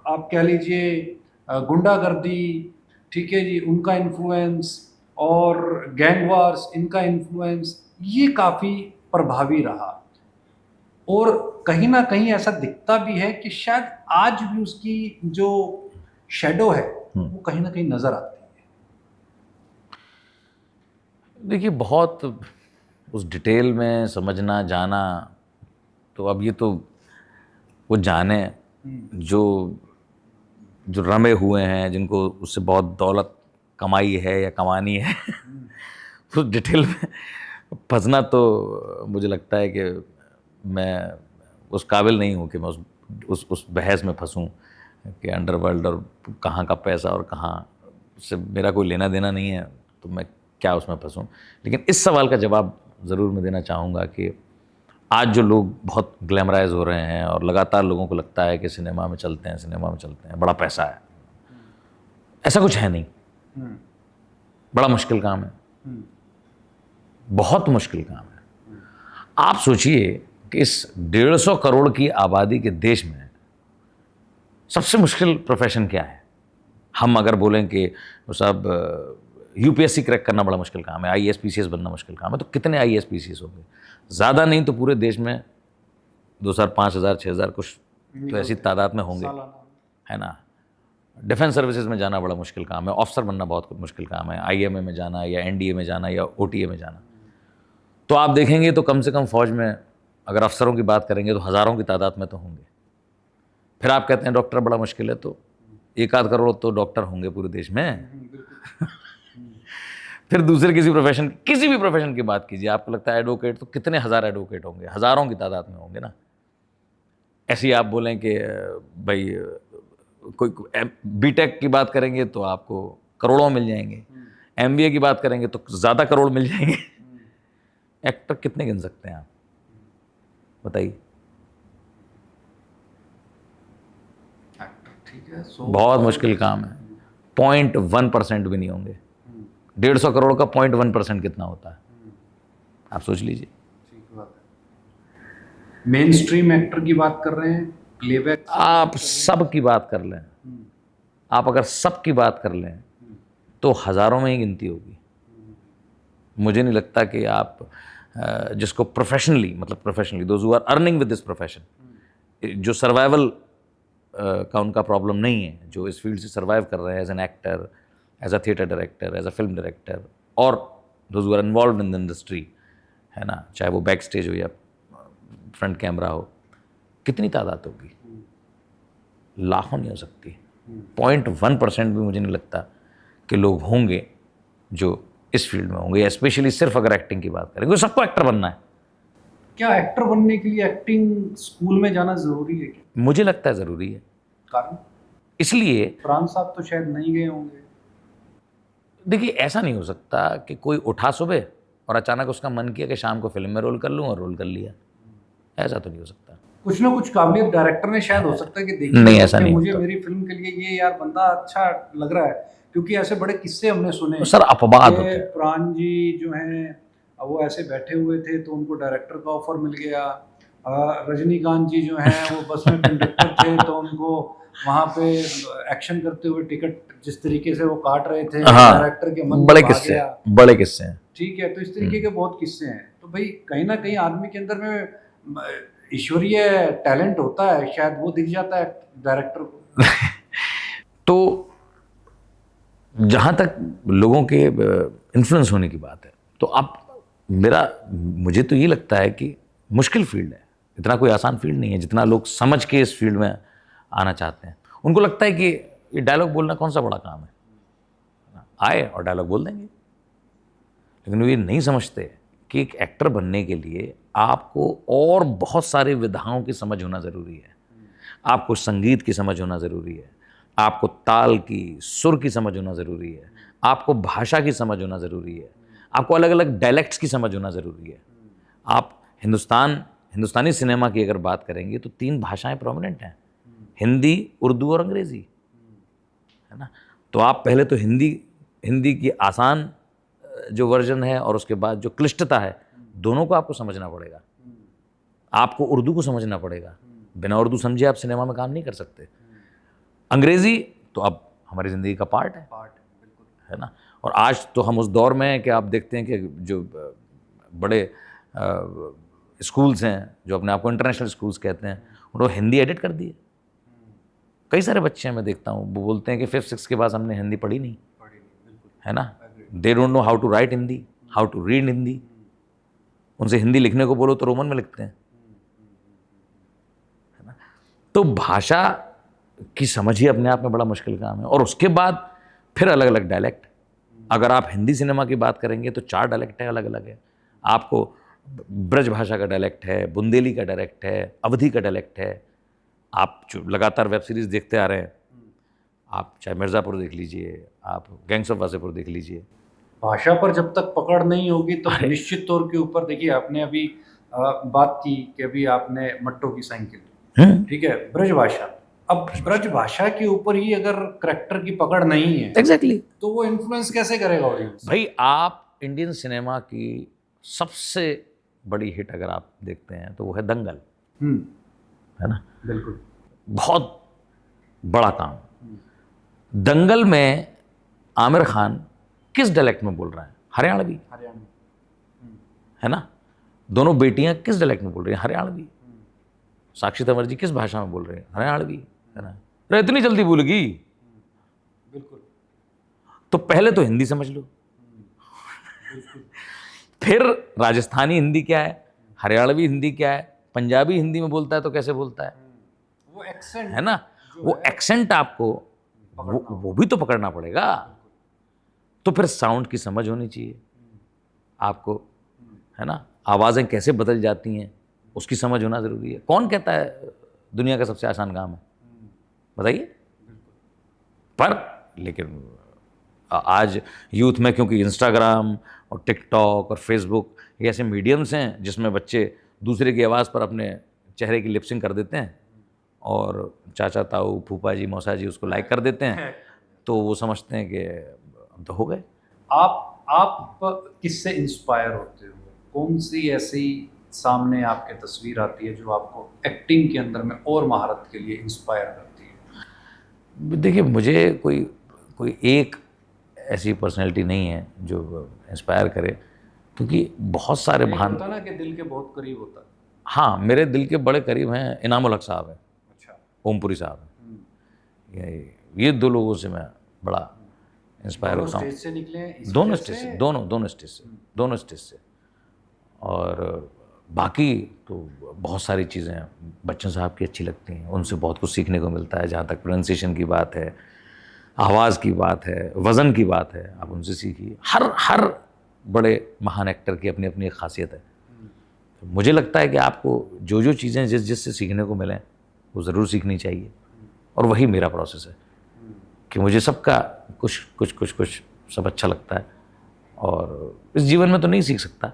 Speaker 1: आप कह लीजिए गुंडागर्दी, ठीक है जी, उनका इन्फ्लुएंस और गैंग वार्स, इनका इन्फ्लुएंस ये काफ़ी प्रभावी रहा। और कहीं ना कहीं ऐसा दिखता भी है कि शायद आज भी उसकी जो शैडो है वो कहीं ना कहीं नज़र आती है।
Speaker 2: देखिए, बहुत उस डिटेल में समझना जाना, तो अब ये तो वो जाने जो जो रमे हुए हैं, जिनको उससे बहुत दौलत कमाई है या कमानी है। उस डिटेल में फंसना तो मुझे लगता है कि मैं उस काबिल नहीं हूँ कि मैं उस बहस में फंसूँ कि अंडरवर्ल्ड और कहाँ का पैसा और कहाँ से मेरा कोई लेना देना नहीं है, तो मैं क्या उसमें फंसूँ। लेकिन इस सवाल का जवाब ज़रूर मैं देना चाहूँगा कि आज जो लोग बहुत ग्लैमराइज हो रहे हैं और लगातार लोगों को लगता है कि सिनेमा में चलते हैं, सिनेमा में चलते हैं, बड़ा पैसा है, ऐसा कुछ है नहीं। बड़ा मुश्किल काम है, बहुत मुश्किल काम है। आप सोचिए कि इस 150 करोड़ की आबादी के देश में सबसे मुश्किल प्रोफेशन क्या है? हम अगर बोलें कि साहब यूपीएससी क्रैक करना बड़ा मुश्किल काम है, आईएएस पीसीएस बनना मुश्किल काम है, तो कितने आईएएस पीसीएस होंगे? ज़्यादा नहीं तो पूरे देश में 2000, 5000, 6000 कुछ तो ऐसी तादाद में होंगे, है ना। डिफेंस सर्विसेज में जाना बड़ा मुश्किल काम है, ऑफिसर बनना बहुत मुश्किल काम है, आईएमए में जाना या एनडीए में जाना या ओटीए में जाना। तो आप देखेंगे तो कम से कम फौज में अगर अफसरों की बात करेंगे तो हज़ारों की तादाद में तो होंगे। फिर आप कहते हैं डॉक्टर बड़ा मुश्किल है, तो 1-8 करोड़ तो डॉक्टर होंगे पूरे देश में। फिर दूसरे किसी भी प्रोफेशन की बात कीजिए, आपको लगता है एडवोकेट, तो कितने हज़ार एडवोकेट होंगे? हज़ारों की तादाद में होंगे ना। ऐसे ही आप बोलें कि भाई कोई बीटेक की बात करेंगे तो आपको करोड़ों मिल जाएंगे, एमबीए की बात करेंगे तो ज़्यादा करोड़ मिल जाएंगे। एक्टर कितने गिन सकते हैं आप, बताइए?
Speaker 3: ठीक है,
Speaker 2: बहुत मुश्किल काम है। 0.1% भी नहीं होंगे। 150 करोड़ का 0.1% कितना होता है, आप सोच लीजिए।
Speaker 1: मेन स्ट्रीम एक्टर की बात कर रहे हैं, प्लेबैक,
Speaker 2: आप सब की बात कर लें, आप अगर सब की बात कर लें तो हज़ारों में ही गिनती होगी। मुझे नहीं लगता कि आप जिसको professionally those who are earning with this profession, जो सर्वाइवल का उनका प्रॉब्लम नहीं है, जो इस फील्ड से सर्वाइव कर रहे हैं as an actor, as a theatre director, as a film director, और those who are involve in the industry, है ना, चाहे वो बैक स्टेज हो या फ्रंट कैमरा हो, कितनी तादाद होगी? लाखों नहीं हो सकती। 0.1% भी मुझे नहीं लगता कि लोग होंगे जो इस फील्ड में होंगे, स्पेशली सिर्फ अगर एक्टिंग की बात करें। सबको एक्टर बनना है।
Speaker 1: क्या एक्टर बनने के लिए एक्टिंग स्कूल में जाना ज़रूरी है क्या?
Speaker 2: मुझे लगता है ज़रूरी है।
Speaker 1: कारण?
Speaker 2: इसलिए
Speaker 1: फरहान साहब तो शायद नहीं गए होंगे।
Speaker 2: देखिए ऐसा नहीं हो सकता कि कोई उठा सुबह और अचानक उसका मन किया कि शाम को फिल्म में रोल कर लूँ और रोल कर लिया। ऐसा तो नहीं हो सकता।
Speaker 1: कुछ ना कुछ काबिलियत डायरेक्टर ने शायद हो सकता है कि देखिए
Speaker 2: नहीं, ऐसा नहीं
Speaker 1: मुझे
Speaker 2: होता।
Speaker 1: मेरी फिल्म के लिए ये यार बंदा अच्छा लग रहा है, क्योंकि ऐसे बड़े किस्से हमने सुने
Speaker 2: तो सर अपवाद
Speaker 1: कि
Speaker 2: होते हैं।
Speaker 1: प्राण जी जो हैं वो ऐसे बैठे हुए थे तो उनको डायरेक्टर का ऑफर मिल गया। रजनीकांत जी जो हैं वो बस में कंडक्टर थे तो उनको वहाँ पे एक्शन करते हुए टिकट जिस तरीके से वो काट रहे थे
Speaker 2: हाँ,
Speaker 1: डायरेक्टर के मन में
Speaker 2: बड़े
Speaker 1: भा
Speaker 2: किस्से
Speaker 1: गया।
Speaker 2: हैं, बड़े किस्से हैं।
Speaker 1: ठीक है, तो इस तरीके के बहुत किस्से हैं। तो भाई कहीं ना कहीं आदमी के अंदर में ईश्वरीय टैलेंट होता है, शायद वो दिख जाता है डायरेक्टर को।
Speaker 2: तो जहाँ तक लोगों के इन्फ्लुएंस होने की बात है, तो आप मुझे तो ये लगता है कि मुश्किल फील्ड है, इतना कोई आसान फील्ड नहीं है जितना लोग समझ के इस फील्ड में आना चाहते हैं। उनको लगता है कि ये डायलॉग बोलना कौन सा बड़ा काम है, आए और डायलॉग बोल देंगे। लेकिन वो ये नहीं समझते कि एक एक्टर बनने के लिए आपको और बहुत सारे विधाओं की समझ होना ज़रूरी है। आपको संगीत की समझ होना ज़रूरी है, आपको ताल की, सुर की समझ होना ज़रूरी है, आपको भाषा की समझ होना ज़रूरी है, आपको अलग अलग डायलेक्ट्स की समझ होना ज़रूरी है। आप हिंदुस्तानी सिनेमा की अगर बात करेंगे तो 3 भाषाएं प्रोमिनेंट हैं, हिंदी, उर्दू और अंग्रेज़ी, है ना। तो आप पहले तो हिंदी की आसान जो वर्जन है और उसके बाद जो क्लिष्टता है, दोनों को आपको समझना पड़ेगा। आपको उर्दू को समझना पड़ेगा, बिना उर्दू समझे आप सिनेमा में काम नहीं कर सकते। अंग्रेज़ी तो अब हमारी ज़िंदगी का पार्ट है,
Speaker 1: बिल्कुल
Speaker 2: है ना। और आज तो हम उस दौर में हैं कि आप देखते हैं कि जो बड़े स्कूल्स हैं जो अपने आप को इंटरनेशनल स्कूल्स कहते हैं, उन्होंने हिंदी एडिट कर दी है। कई सारे बच्चे हैं, मैं देखता हूँ, वो बोलते हैं कि 5th-6th के बाद हमने हिंदी पढ़ी नहीं, है ना। They don't know how to write Hindi, how to read Hindi. उनसे हिंदी लिखने को बोलो तो रोमन में लिखते हैं, है ना। तो भाषा की समझ ही अपने आप में बड़ा मुश्किल काम है। और उसके बाद फिर अलग अलग डायलेक्ट। अगर आप हिंदी सिनेमा की बात करेंगे तो 4 डायलेक्ट है, अलग अलग है। आपको ब्रज भाषा का डायलेक्ट है, बुंदेली का डायलेक्ट है, अवधी का डायलेक्ट है। आप जो लगातार वेब सीरीज़ देखते आ रहे हैं, आप चाहे मिर्ज़ापुर देख लीजिए, आप गैंग्स ऑफ वासेपुर देख लीजिए।
Speaker 1: भाषा पर जब तक पकड़ नहीं होगी तो निश्चित तौर के ऊपर देखिए, आपने अभी बात की कि अभी आपने मट्टो की साइकिल, ठीक है, ब्रज भाषा। अब ब्रज भाषा के ऊपर ही अगर करेक्टर की पकड़ नहीं है,
Speaker 2: एग्जैक्टली,
Speaker 1: तो वो इन्फ्लुएंस कैसे करेगा ऑडियंस?
Speaker 2: भाई आप इंडियन सिनेमा की सबसे बड़ी हिट अगर आप देखते हैं तो वो है दंगल, है ना।
Speaker 1: बिल्कुल,
Speaker 2: बहुत बड़ा काम। दंगल में आमिर खान किस डायलेक्ट में बोल रहा है? हरियाणवी, है ना। दोनों बेटियां किस डायलेक्ट में बोल रही हैं? हरियाणवी। साक्षी तंवर जी किस भाषा में बोल रहे हैं? हरियाणवी, है ना। अरे इतनी जल्दी भूल गई?
Speaker 1: बिल्कुल।
Speaker 2: तो पहले तो हिंदी समझ लो, फिर राजस्थानी हिंदी क्या है, हरियाणवी हिंदी क्या है, पंजाबी हिंदी में बोलता है तो कैसे बोलता है,
Speaker 1: वो एक्सेंट
Speaker 2: है ना। वो एक्सेंट आपको वो भी तो पकड़ना पड़ेगा। तो फिर साउंड की समझ होनी चाहिए आपको, है ना। आवाज़ें कैसे बदल जाती हैं उसकी समझ होना ज़रूरी है। कौन कहता है दुनिया का सबसे आसान काम है? बताइए। पर लेकिन आज यूथ में, क्योंकि इंस्टाग्राम और टिकटॉक और फेसबुक ये ऐसे मीडियम्स हैं जिसमें बच्चे दूसरे की आवाज़ पर अपने चेहरे की लिपसिंग कर देते हैं और चाचा ताऊ फूफा जी मौसा जी उसको लाइक कर देते हैं, तो वो समझते हैं कि अब तो हो गए।
Speaker 1: आप किससे इंस्पायर होते हो? कौन सी ऐसी सामने आपके तस्वीर आती है जो आपको एक्टिंग के अंदर में और महारत के लिए इंस्पायर करती है?
Speaker 2: देखिए मुझे कोई एक ऐसी पर्सनैलिटी नहीं है जो इंस्पायर करे, क्योंकि बहुत सारे महान
Speaker 1: होता ना कि दिल के बहुत करीब होता है।
Speaker 2: हाँ, मेरे दिल के बड़े करीब हैं इनामुल हक साहब हैं,
Speaker 1: अच्छा,
Speaker 2: ओमपुरी साहब हैं। ये 2 लोगों से मैं बड़ा इंस्पायर होता हूँ।
Speaker 1: स्टेज से निकले हैं इस
Speaker 2: दोनों
Speaker 1: वजह
Speaker 2: स्टेज
Speaker 1: से?
Speaker 2: से, दोनों स्टेज से। और बाकी तो बहुत सारी चीज़ें बच्चन साहब की अच्छी लगती हैं, उनसे बहुत कुछ सीखने को मिलता है। जहाँ तक प्रोनाउंसिएशन की बात है, आवाज़ की बात है, वज़न की बात है, आप उनसे सीखिए। हर बड़े महान एक्टर की अपनी अपनी एक खासियत है। तो मुझे लगता है कि आपको जो चीज़ें जिससे सीखने को मिलें वो ज़रूर सीखनी चाहिए। और वही मेरा प्रोसेस है कि मुझे सबका कुछ सब अच्छा लगता है, और इस जीवन में तो नहीं सीख सकता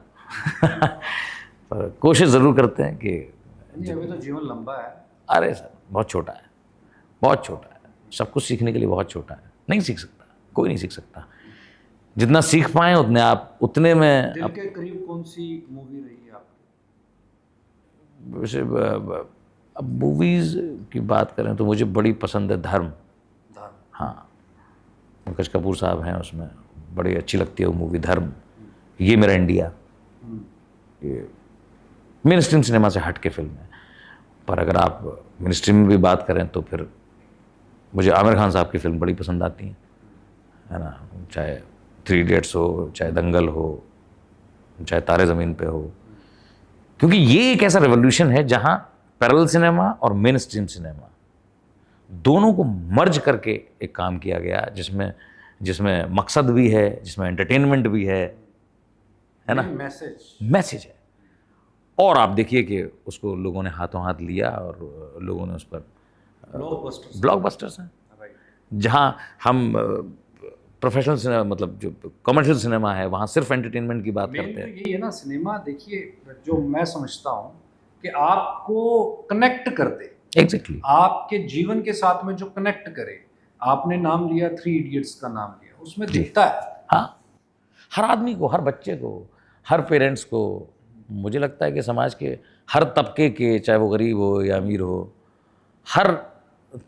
Speaker 2: पर कोशिश ज़रूर करते हैं कि
Speaker 3: नहीं, अभी तो जीवन लंबा है।
Speaker 2: अरे सर बहुत छोटा है, बहुत छोटा है, सब कुछ सीखने के लिए बहुत छोटा है, नहीं सीख सकता, कोई नहीं सीख सकता। जितना सीख पाए उतने आप उतने में
Speaker 3: दिल के करीब कौन सी मूवी रही है आपकी?
Speaker 2: वैसे अब मूवीज़ की बात करें तो मुझे बड़ी पसंद है धर्म।
Speaker 3: धर्म।
Speaker 2: हाँ, पंकज कपूर साहब हैं उसमें, बड़ी अच्छी लगती है वो मूवी धर्म। ये मेरा इंडिया, ये मेन स्ट्रीम सिनेमा से हट के फिल्म है, पर अगर आप मेन स्ट्रीम में भी बात करें तो फिर मुझे आमिर खान साहब की फिल्म बड़ी पसंद आती है ना, चाहे 3 इडियट्स हो, चाहे दंगल हो, चाहे तारे ज़मीन पे हो, क्योंकि ये एक ऐसा रेवोल्यूशन है जहाँ पैरेलल सिनेमा और मेन स्ट्रीम सिनेमा दोनों को मर्ज करके एक काम किया गया, जिसमें मकसद भी है, जिसमें एंटरटेनमेंट भी है ना, मैसेज है। और आप देखिए कि उसको लोगों ने हाथों हाथ लिया और लोगों ने उस पर ब्लॉकबस्टर्स हैं, जहाँ हम प्रोफेशनल सिनेमा मतलब जो कमर्शियल सिनेमा है वहाँ सिर्फ एंटरटेनमेंट की बात करते हैं।
Speaker 3: तो यही है ना सिनेमा, देखिए जो मैं समझता हूँ कि आपको कनेक्ट कर दे,
Speaker 2: एग्जैक्टली
Speaker 3: आपके जीवन के साथ में जो कनेक्ट करे। आपने नाम लिया 3 इडियट्स का नाम लिया, उसमें दिखता है।
Speaker 2: हाँ, हर आदमी को, हर बच्चे को, हर पेरेंट्स को, मुझे लगता है कि समाज के हर तबके के, चाहे वो गरीब हो या अमीर हो, हर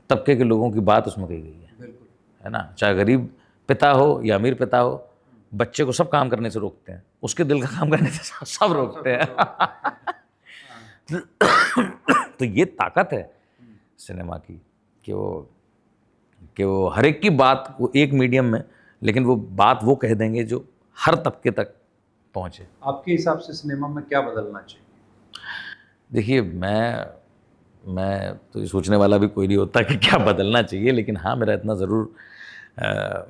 Speaker 2: तबके के लोगों की बात उसमें कही गई है।
Speaker 3: बिल्कुल,
Speaker 2: है ना, चाहे गरीब पिता हो या अमीर पिता हो, बच्चे को सब काम करने से रोकते हैं, उसके दिल का काम करने से सब रोकते हैं। तो ये ताकत है सिनेमा की कि वो हर एक की बात वो एक मीडियम में, लेकिन वो बात वो कह देंगे जो हर तबके तक पहुँचे।
Speaker 3: आपके हिसाब से सिनेमा में क्या बदलना चाहिए?
Speaker 2: देखिए, मैं तो ये सोचने वाला भी कोई नहीं होता कि क्या बदलना चाहिए, लेकिन हाँ, मेरा इतना ज़रूर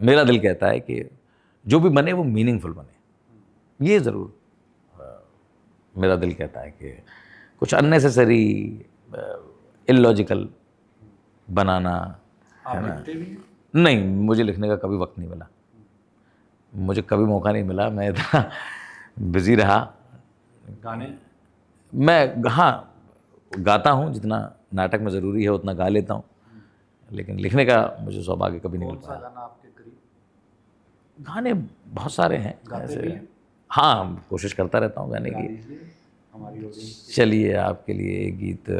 Speaker 2: मेरा दिल कहता है कि जो भी बने वो मीनिंगफुल बने। ये ज़रूर मेरा दिल कहता है कि कुछ अननेसेसरी इलॉजिकल बनाना,
Speaker 3: आप
Speaker 2: है ना।
Speaker 3: लिखते भी हैं?
Speaker 2: नहीं, मुझे लिखने का कभी वक्त नहीं मिला, मुझे कभी मौका नहीं मिला, मैं इतना बिज़ी रहा।
Speaker 3: गाने?
Speaker 2: मैं हाँ गाता हूँ, जितना नाटक में ज़रूरी है उतना गा लेता हूँ, लेकिन लिखने का मुझे सौभाग्य कभी नहीं मिल
Speaker 3: कौन सा
Speaker 2: पाया।
Speaker 3: गाना आपके करीब?
Speaker 2: गाने बहुत सारे हैं
Speaker 3: गाते भी हैं?
Speaker 2: हाँ, कोशिश करता रहता हूँ गाने
Speaker 3: गा
Speaker 2: की।
Speaker 3: दीजिए हमारी ऑडियंस।
Speaker 2: चलिए आपके लिए एक गीत।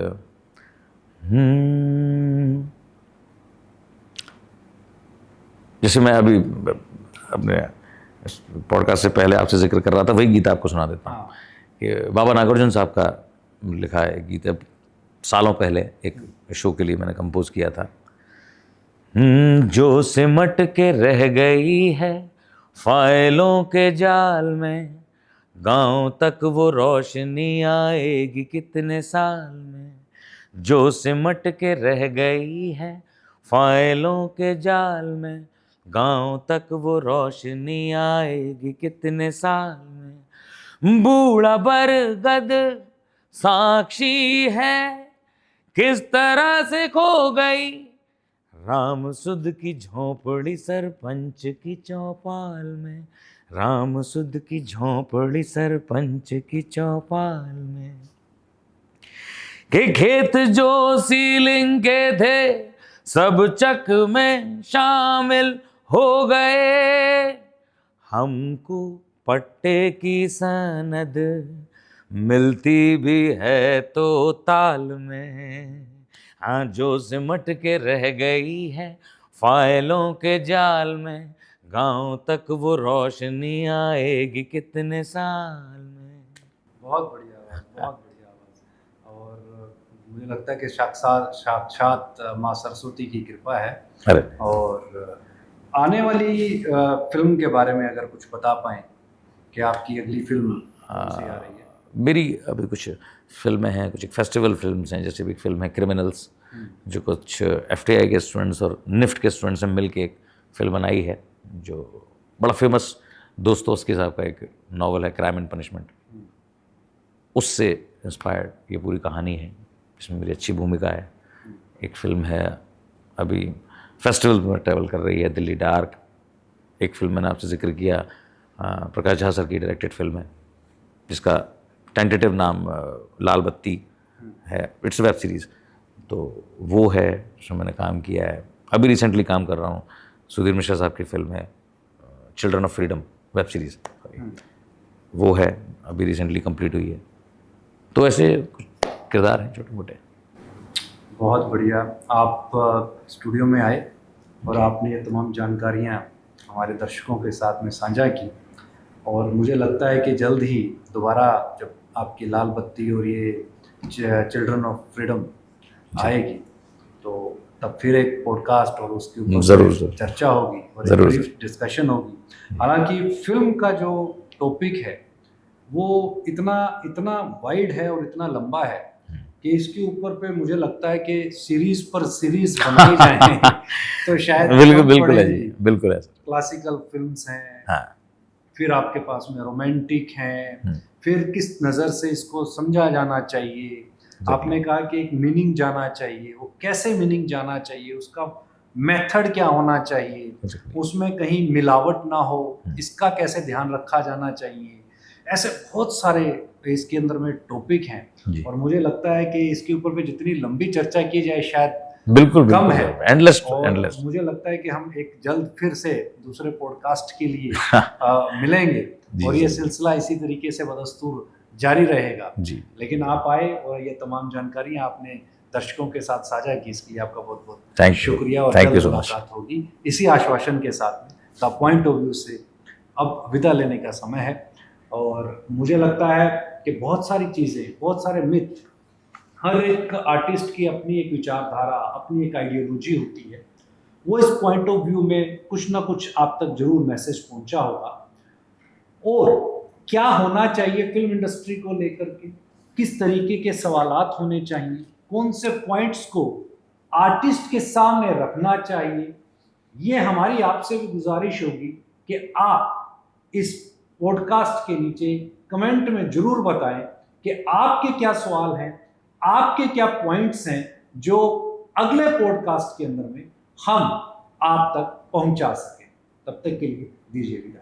Speaker 2: जैसे मैं अभी अपने पॉडकास्ट से पहले आपसे जिक्र कर रहा था, वही गीत आपको सुना देता हूँ कि बाबा नागार्जुन साहब का लिखा है गीत है, सालों पहले एक शो के लिए मैंने कंपोज किया था। जो सिमट के रह गई है फाइलों के जाल में, गांव तक वो रोशनी आएगी कितने साल में। जो सिमट के रह गई है फाइलों के जाल में, गांव तक वो रोशनी आएगी कितने साल में। बूढ़ा बरगद साक्षी है किस तरह से खो गई, राम सुध की झोंपड़ी सरपंच की चौपाल में, राम सुध की झोंपड़ी सरपंच की चौपाल में। के खेत जो सीलिंग के थे सब चक में शामिल हो गए, हमको पट्टे की सनद मिलती भी है तो ताल में। हाँ, जो सिमट के रह गई है फाइलों के जाल में, गांव तक वो रोशनी आएगी कितने साल में।
Speaker 3: बहुत बढ़िया आवाज़, बहुत बढ़िया आवाज़। और मुझे लगता है कि साक्षात माँ सरस्वती की कृपा है।
Speaker 2: अरे
Speaker 3: और आने वाली फिल्म के बारे में अगर कुछ बता पाएँ कि आपकी अगली फिल्म कौन सी आ रही है?
Speaker 2: मेरी अभी कुछ फिल्में हैं, कुछ एक फेस्टिवल फिल्म्स हैं, जैसे भी एक फिल्म है क्रिमिनल्स, जो कुछ एफटीआई के स्टूडेंट्स और निफ्ट के स्टूडेंट्स ने मिल के एक फिल्म बनाई है, जो बड़ा फेमस दोस्तोस्की साहब का एक नावल है क्राइम एंड पनिशमेंट, उससे इंस्पायर्ड ये पूरी कहानी है, इसमें मेरी अच्छी भूमिका है। एक फिल्म है अभी फेस्टिवल में ट्रैवल कर रही है, दिल्ली डार्क, एक फिल्म मैंने आपसे जिक्र किया, प्रकाश झा सर की डायरेक्टेड फिल्म है जिसका टेंटेटिव नाम लाल बत्ती है, इट्स वेब सीरीज़, तो वो है जो मैंने काम किया है। अभी रिसेंटली काम कर रहा हूँ, सुधीर मिश्रा साहब की फिल्म है children of freedom, web series, वो है, अभी रिसेंटली कंप्लीट हुई है। तो ऐसे कुछ किरदार हैं छोटे मोटे।
Speaker 3: बहुत बढ़िया। आप स्टूडियो में आए और आपने ये तमाम जानकारियाँ हमारे दर्शकों के साथ में साझा की, और मुझे लगता है कि जल्द ही दोबारा जब आपकी लाल बत्ती और ये चिल्ड्रन ऑफ फ्रीडम आएगी तो तब फिर एक पॉडकास्ट और उसके ऊपर
Speaker 2: ज़रूर
Speaker 3: चर्चा होगी और एक ब्रीफ डिस्कशन होगी। हालांकि फिल्म का जो टॉपिक है वो इतना वाइड है और इतना लंबा है कि इसके ऊपर पे मुझे लगता है कि सीरीज पर सीरीज बनाई जाए तो शायद
Speaker 2: बिल्कुल है जी, बिल्कुल है।
Speaker 3: क्लासिकल फिल्म्स हैं,
Speaker 2: हाँ,
Speaker 3: फिर आपके पास में रोमांटिक हैं, फिर किस नज़र से इसको समझा जाना चाहिए। आपने कहा कि एक मीनिंग जाना चाहिए, वो कैसे मीनिंग जाना चाहिए, उसका मेथड क्या होना चाहिए, उसमें कहीं मिलावट ना हो, इसका कैसे ध्यान रखा जाना चाहिए। ऐसे बहुत सारे इसके अंदर में टॉपिक हैं और मुझे लगता है कि इसके ऊपर पे जितनी लंबी चर्चा की जाए शायद
Speaker 2: बिल्कुल
Speaker 3: कम है,
Speaker 2: एंडलेस।
Speaker 3: मुझे लगता है कि हम एक जल्द फिर से दूसरे पॉडकास्ट के लिए मिलेंगे और ये सिलसिला इसी तरीके से बदस्तूर जारी रहेगा
Speaker 2: जी।
Speaker 3: लेकिन आप आए और ये तमाम जानकारी आपने दर्शकों के साथ साझा की, इसके लिए आपका बहुत बहुत शुक्रिया और जल्द मुलाकात होगी। इसी आश्वासन के साथ में द पॉइंट ऑफ व्यू से अब विदा लेने का समय है। और मुझे लगता है कि बहुत सारी चीज़ें, बहुत सारे मिथ, हर एक आर्टिस्ट की अपनी एक विचारधारा, अपनी एक आइडियोलॉजी होती है, वो इस पॉइंट ऑफ व्यू में कुछ ना कुछ आप तक जरूर मैसेज पहुंचा होगा। और क्या होना चाहिए फिल्म इंडस्ट्री को लेकर के, किस तरीके के सवालात होने चाहिए, कौन से पॉइंट्स को आर्टिस्ट के सामने रखना चाहिए, ये हमारी आपसे भी गुजारिश होगी कि आप इस पॉडकास्ट के नीचे कमेंट में जरूर बताएं कि आपके क्या सवाल हैं, आपके क्या पॉइंट्स हैं जो अगले पॉडकास्ट के अंदर में हम आप तक पहुंचा सकें। तब तक के लिए दीजिए विदा।